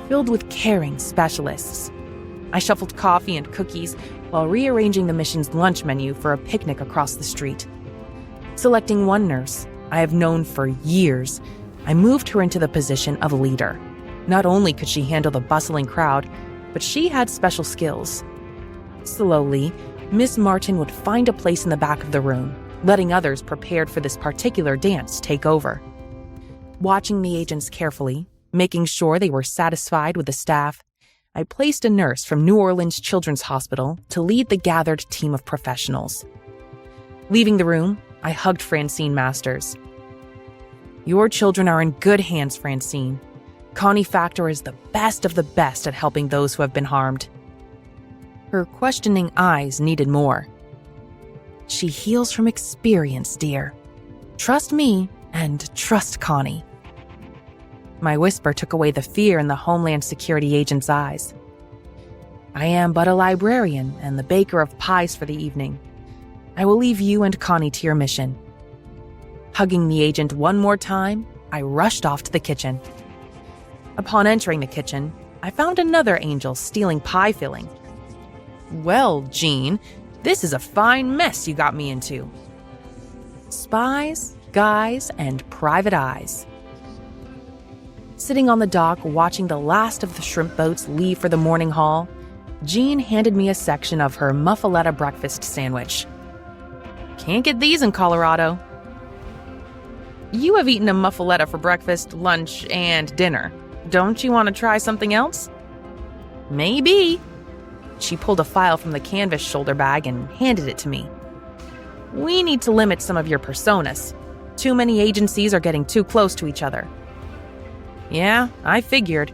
A: filled with caring specialists. I shuffled coffee and cookies while rearranging the mission's lunch menu for a picnic across the street. Selecting one nurse I have known for years, I moved her into the position of leader. Not only could she handle the bustling crowd, but she had special skills. Slowly, Miss Martin would find a place in the back of the room, letting others prepared for this particular dance take over. Watching the agents carefully, making sure they were satisfied with the staff, I placed a nurse from New Orleans Children's Hospital to lead the gathered team of professionals. Leaving the room, I hugged Francine Masters. "Your children are in good hands, Francine. Connie Factor is the best of the best at helping those who have been harmed." Her questioning eyes needed more. "She heals from experience, dear. Trust me and trust Connie." My whisper took away the fear in the Homeland Security agent's eyes. "I am but a librarian and the baker of pies for the evening. I will leave you and Connie to your mission." Hugging the agent one more time, I rushed off to the kitchen. Upon entering the kitchen, I found another angel stealing pie filling. "Well, Jean, this is a fine mess you got me into." Spies, guys, and private eyes. Sitting on the dock watching the last of the shrimp boats leave for the morning haul, Jean handed me a section of her muffaletta breakfast sandwich. "Can't get these in Colorado." "You have eaten a muffaletta for breakfast, lunch, and dinner. Don't you want to try something else?" "Maybe." She pulled a file from the canvas shoulder bag and handed it to me. "We need to limit some of your personas. Too many agencies are getting too close to each other." "Yeah, I figured."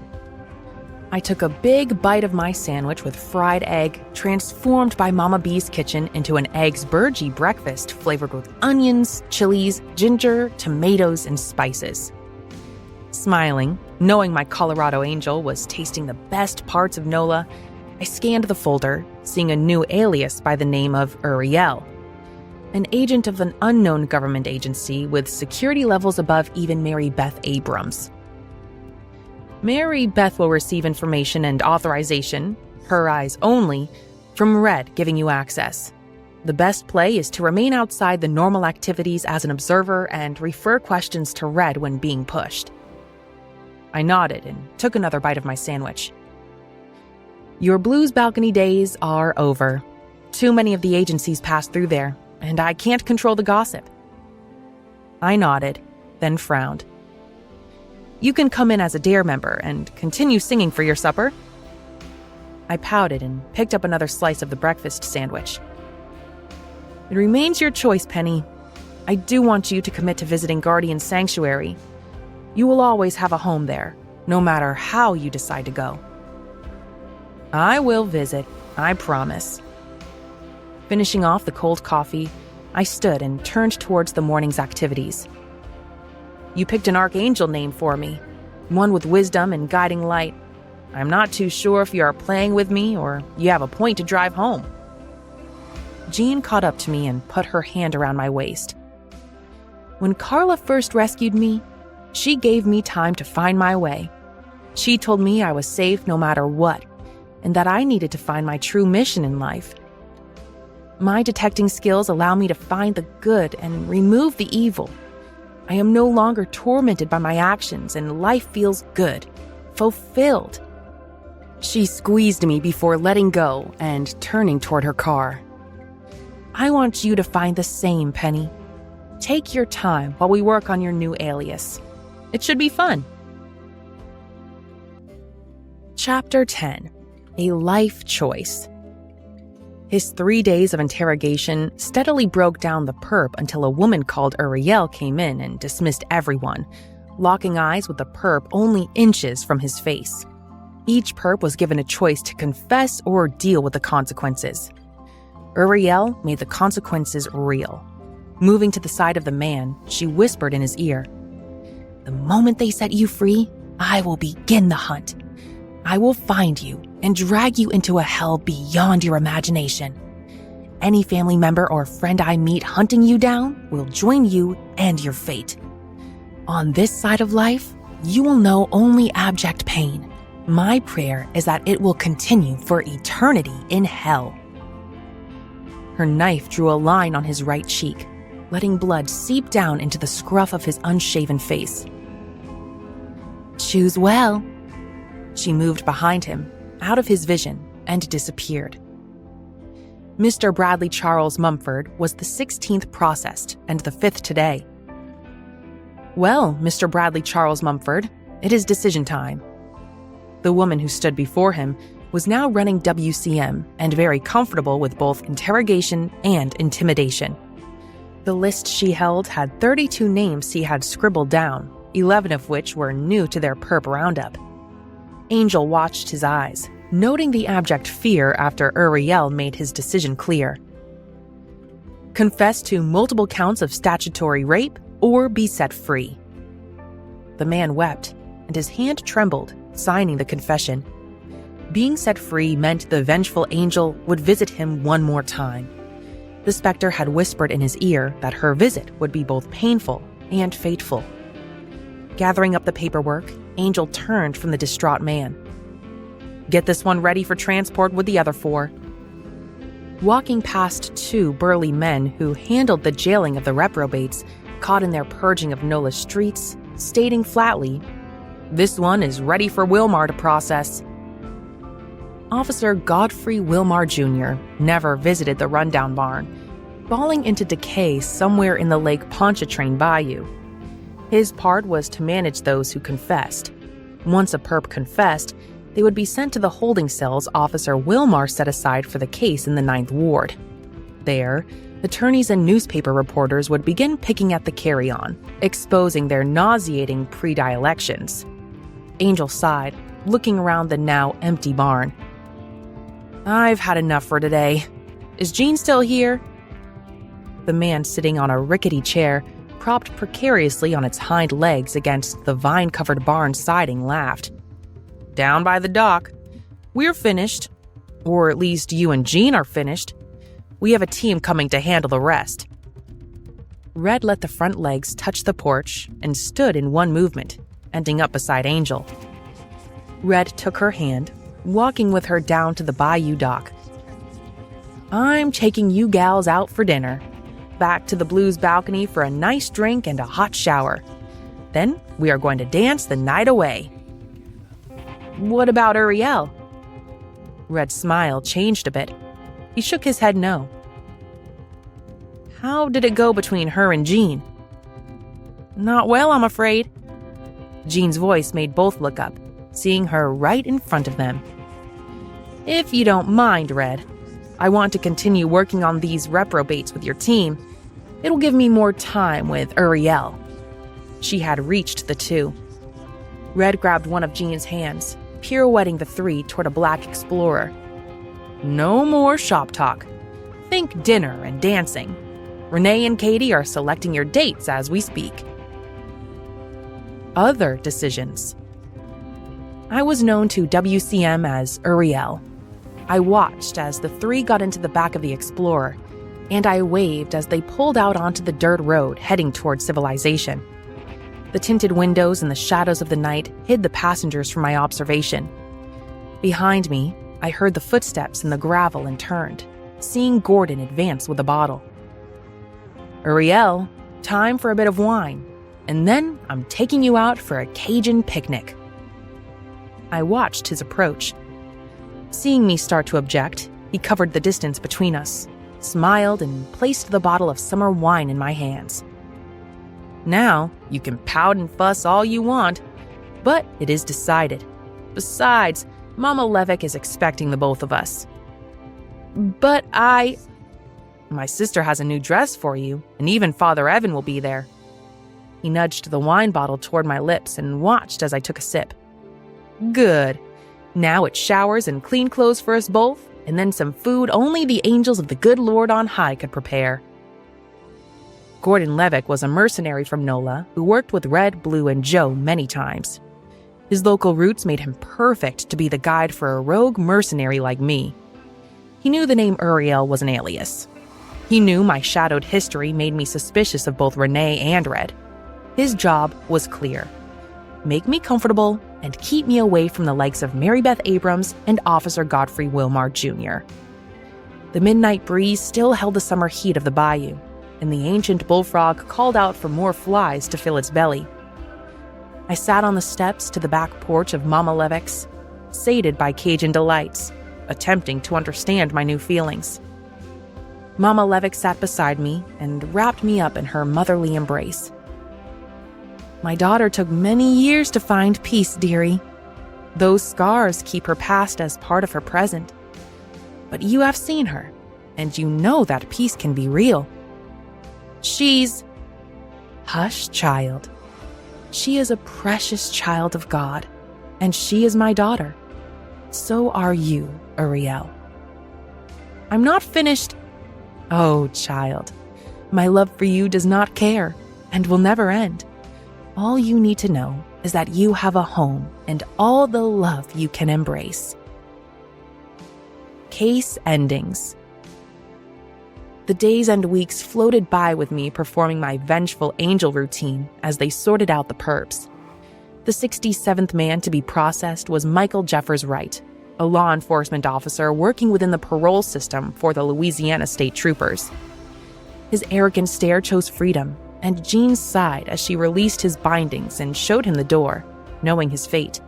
A: I took a big bite of my sandwich with fried egg, transformed by Mama B's kitchen into an eggs burgee breakfast flavored with onions, chilies, ginger, tomatoes, and spices. Smiling, knowing my Colorado angel was tasting the best parts of NOLA, I scanned the folder, seeing a new alias by the name of Uriel, an agent of an unknown government agency with security levels above even Mary Beth Abrams. Mary Beth will receive information and authorization, her eyes only, from Red giving you access. The best play is to remain outside the normal activities as an observer and refer questions to Red when being pushed. I nodded and took another bite of my sandwich. "Your Blues balcony days are over. Too many of the agencies pass through there, and I can't control the gossip." I nodded, then frowned. "You can come in as a DARE member and continue singing for your supper." I pouted and picked up another slice of the breakfast sandwich. "It remains your choice, Penny. I do want you to commit to visiting Guardian Sanctuary. You will always have a home there, no matter how you decide to go." "I will visit, I promise." Finishing off the cold coffee, I stood and turned towards the morning's activities. "You picked an archangel name for me, one with wisdom and guiding light. I'm not too sure if you are playing with me or you have a point to drive home." Jean caught up to me and put her hand around my waist. "When Carla first rescued me, she gave me time to find my way. She told me I was safe no matter what, and that I needed to find my true mission in life. My detecting skills allow me to find the good and remove the evil. I am no longer tormented by my actions, and life feels good, fulfilled." She squeezed me before letting go and turning toward her car. "I want you to find the same, Penny. Take your time while we work on your new alias. It should be fun." Chapter 10. A Life Choice. His 3 days of interrogation steadily broke down the perp until a woman called Uriel came in and dismissed everyone, locking eyes with the perp only inches from his face. Each perp was given a choice to confess or deal with the consequences. Uriel made the consequences real. Moving to the side of the man, she whispered in his ear, "The moment they set you free, I will begin the hunt. I will find you and drag you into a hell beyond your imagination. Any family member or friend I meet hunting you down will join you and your fate. On this side of life, you will know only abject pain. My prayer is that it will continue for eternity in hell." Her knife drew a line on his right cheek, letting blood seep down into the scruff of his unshaven face. Choose well. She moved behind him, out of his vision, and disappeared. Mr. Bradley Charles Mumford was the 16th processed and the 5th today. Well, Mr. Bradley Charles Mumford, it is decision time. The woman who stood before him was now running WCM and very comfortable with both interrogation and intimidation. The list she held had 32 names he had scribbled down, 11 of which were new to their perp roundup. Angel watched his eyes, noting the abject fear after Uriel made his decision clear. Confess to multiple counts of statutory rape or be set free. The man wept, and his hand trembled, signing the confession. Being set free meant the vengeful angel would visit him one more time. The specter had whispered in his ear that her visit would be both painful and fateful. Gathering up the paperwork, Angel turned from the distraught man. Get this one ready for transport with the other 4. Walking past 2 burly men who handled the jailing of the reprobates, caught in their purging of Nola's streets, stating flatly, "This one is ready for Wilmar to process." Officer Godfrey Wilmar Jr. never visited the rundown barn, falling into decay somewhere in the Lake Pontchartrain Bayou. His part was to manage those who confessed. Once a perp confessed, they would be sent to the holding cells Officer Wilmar set aside for the case in the 9th Ward. There, attorneys and newspaper reporters would begin picking at the carry-on, exposing their nauseating predilections. Angel sighed, looking around the now empty barn. I've had enough for today. Is Jean still here? The man sitting on a rickety chair, propped precariously on its hind legs against the vine-covered barn siding, laughed. Down by the dock. We're finished. Or at least you and Jean are finished. We have a team coming to handle the rest. Red let the front legs touch the porch and stood in one movement, ending up beside Angel. Red took her hand, walking with her down to the bayou dock. I'm taking you gals out for dinner. Back to the Blues balcony for a nice drink and a hot shower. Then we are going to dance the night away. What about Uriel? Red's smile changed a bit. He shook his head no. How did it go between her and Jean? Not well, I'm afraid. Jean's voice made both look up, seeing her right in front of them. If you don't mind, Red, I want to continue working on these reprobates with your team. It'll give me more time with Uriel. She had reached the 2. Red grabbed one of Jean's hands, pirouetting the 3 toward a black explorer. No more shop talk. Think dinner and dancing. Renee and Katie are selecting your dates as we speak. Other decisions. I was known to WCM as Uriel. I watched as the 3 got into the back of the Explorer, and I waved as they pulled out onto the dirt road heading toward civilization. The tinted windows and the shadows of the night hid the passengers from my observation. Behind me, I heard the footsteps in the gravel and turned, seeing Gordon advance with a bottle. Uriel, time for a bit of wine, and then I'm taking you out for a Cajun picnic. I watched his approach. Seeing me start to object, he covered the distance between us, smiled, and placed the bottle of summer wine in my hands. Now, you can pout and fuss all you want, but it is decided. Besides, Mama Levick is expecting the both of us. But My sister has a new dress for you, and even Father Evan will be there. He nudged the wine bottle toward my lips and watched as I took a sip. Good. Now it's showers and clean clothes for us both, and then some food only the angels of the good Lord on high could prepare. Gordon Levick was a mercenary from NOLA who worked with Red, Blue, and Joe many times. His local roots made him perfect to be the guide for a rogue mercenary like me. He knew the name Uriel was an alias. He knew my shadowed history made me suspicious of both Renee and Red. His job was clear. Make me comfortable and keep me away from the likes of Mary Beth Abrams and Officer Godfrey Wilmar Jr. The midnight breeze still held the summer heat of the bayou, and the ancient bullfrog called out for more flies to fill its belly. I sat on the steps to the back porch of Mama Levick's, sated by Cajun delights, attempting to understand my new feelings. Mama Levick sat beside me and wrapped me up in her motherly embrace. My daughter took many years to find peace, dearie. Those scars keep her past as part of her present. But you have seen her, and you know that peace can be real. She's... Hush, child. She is a precious child of God, and she is my daughter. So are you, Uriel. I'm not finished. Oh, child, my love for you does not care and will never end. All you need to know is that you have a home and all the love you can embrace. Case endings. The days and weeks floated by with me performing my vengeful angel routine as they sorted out the perps. The 67th man to be processed was Michael Jeffers Wright, a law enforcement officer working within the parole system for the Louisiana State Troopers. His arrogant stare chose freedom, and Jean sighed as she released his bindings and showed him the door, knowing his fate.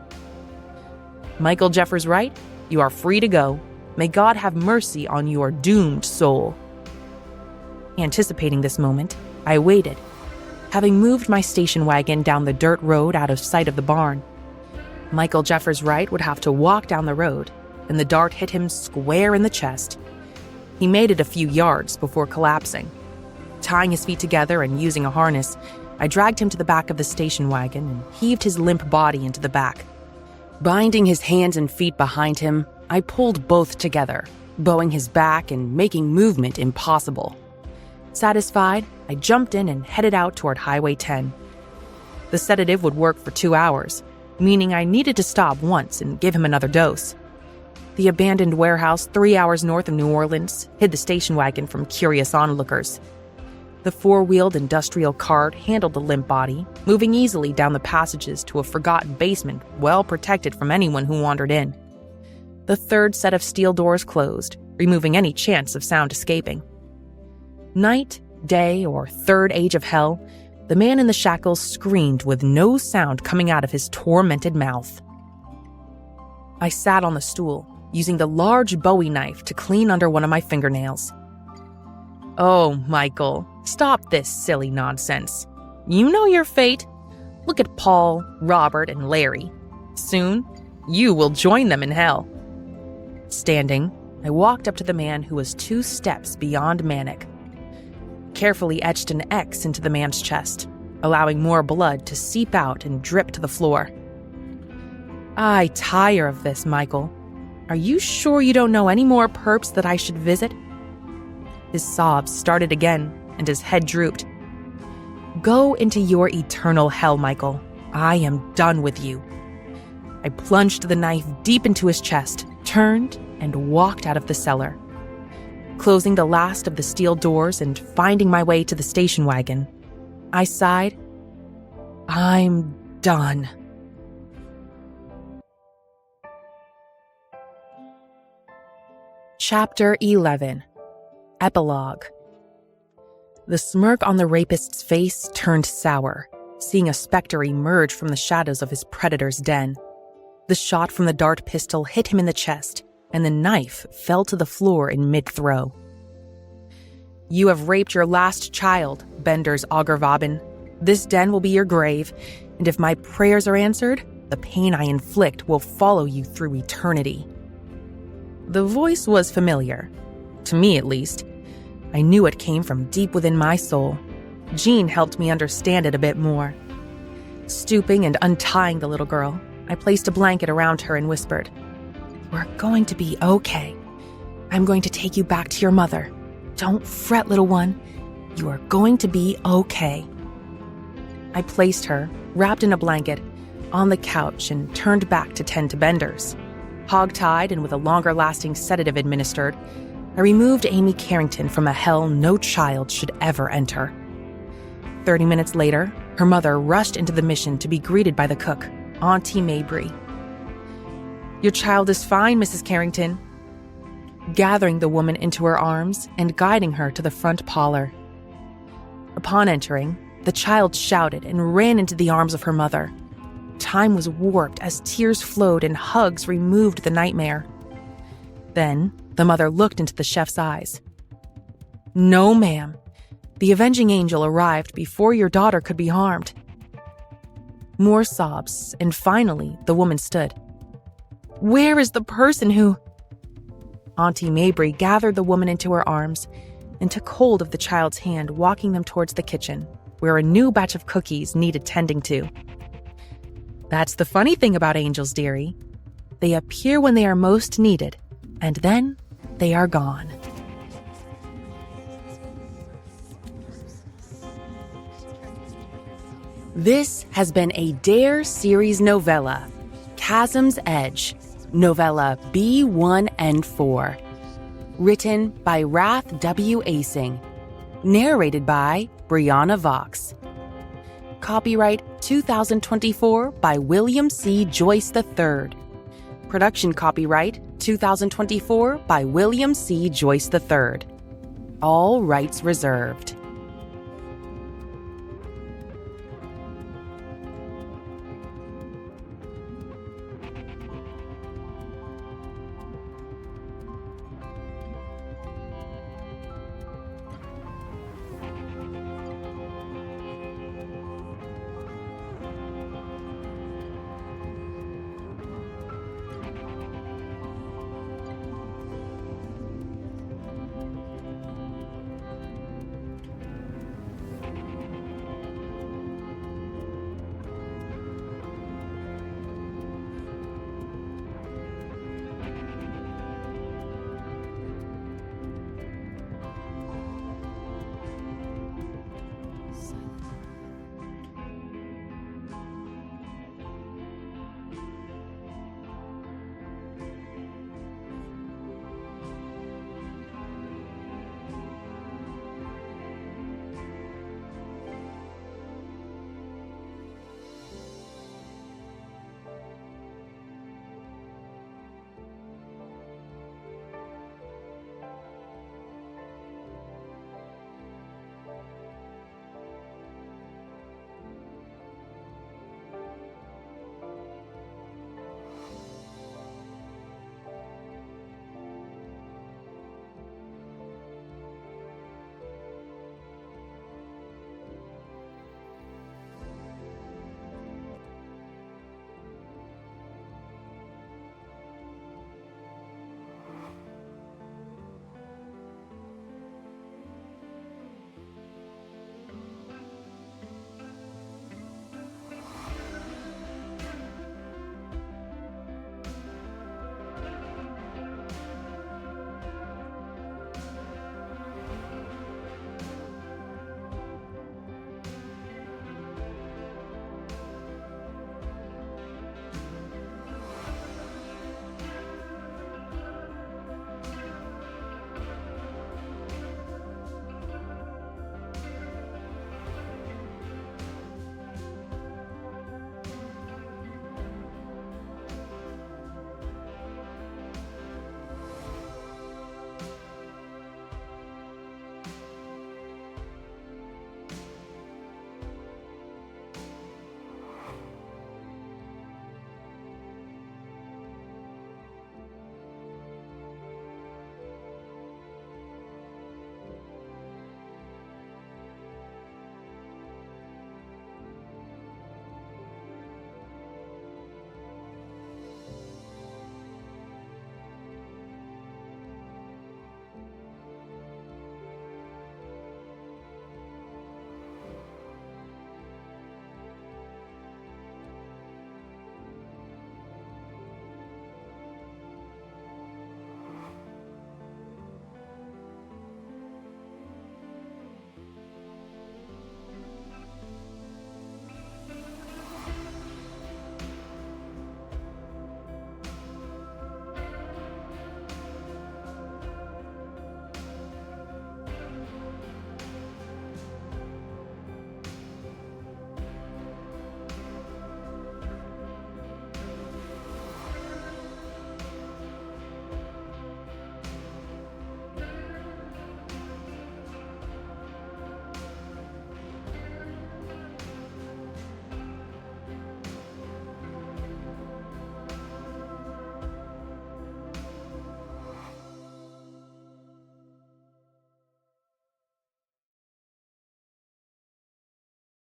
A: Michael Jeffers Wright, you are free to go. May God have mercy on your doomed soul. Anticipating this moment, I waited, having moved my station wagon down the dirt road out of sight of the barn. Michael Jeffers Wright would have to walk down the road, and the dart hit him square in the chest. He made it a few yards before collapsing. Tying his feet together and using a harness, I dragged him to the back of the station wagon and heaved his limp body into the back. Binding his hands and feet behind him, I pulled both together, bowing his back and making movement impossible. Satisfied, I jumped in and headed out toward Highway 10. The sedative would work for 2 hours, meaning I needed to stop once and give him another dose. The abandoned warehouse 3 hours north of New Orleans hid the station wagon from curious onlookers. The four-wheeled industrial cart handled the limp body, moving easily down the passages to a forgotten basement well protected from anyone who wandered in. The third set of steel doors closed, removing any chance of sound escaping. Night, day, or third age of hell, the man in the shackles screamed with no sound coming out of his tormented mouth. I sat on the stool, using the large Bowie knife to clean under one of my fingernails. Oh, Michael, stop this silly nonsense. You know your fate. Look at Paul, Robert, and Larry. Soon, you will join them in hell. Standing, I walked up to the man who was 2 steps beyond manic. Carefully etched an X into the man's chest, allowing more blood to seep out and drip to the floor. I tire of this, Michael. Are you sure you don't know any more perps that I should visit? His sobs started again, and his head drooped. Go into your eternal hell, Michael. I am done with you. I plunged the knife deep into his chest, turned, and walked out of the cellar. Closing the last of the steel doors and finding my way to the station wagon, I sighed. I'm done. Chapter 11. Epilogue. The smirk on the rapist's face turned sour, seeing a specter emerge from the shadows of his predator's den. The shot from the dart pistol hit him in the chest, and the knife fell to the floor in mid-throw. You have raped your last child, Bender's Augervabin. This den will be your grave, and if my prayers are answered, the pain I inflict will follow you through eternity. The voice was familiar, to me at least. I knew it came from deep within my soul. Jean helped me understand it a bit more. Stooping and untying the little girl, I placed a blanket around her and whispered, We're going to be okay. I'm going to take you back to your mother. Don't fret, little one. You are going to be okay. I placed her, wrapped in a blanket, on the couch and turned back to tend to Bender's. Hog-tied and with a longer-lasting sedative administered, I removed Amy Carrington from a hell no child should ever enter. 30 minutes later, her mother rushed into the mission to be greeted by the cook, Auntie Mabry. Your child is fine, Mrs. Carrington. Gathering the woman into her arms and guiding her to the front parlor. Upon entering, the child shouted and ran into the arms of her mother. time was warped as tears flowed and hugs removed the nightmare. Then, the mother looked into the chef's eyes. "No, ma'am. The avenging angel arrived before your daughter could be harmed." More sobs, and finally, the woman stood. "Where is the person who—" Auntie Mabry gathered the woman into her arms and took hold of the child's hand, walking them towards the kitchen, where a new batch of cookies needed tending to. "That's the funny thing about angels, dearie. They appear when they are most needed, and then they are gone."
B: This has been a Dare series novella, Chasms Edge, novella B1N4. Written by Rath W. Asing. Narrated by Brianna Vox. Copyright 2024 by William C. Joyce III. Production copyright 2024 by William C. Joyce III. All rights reserved.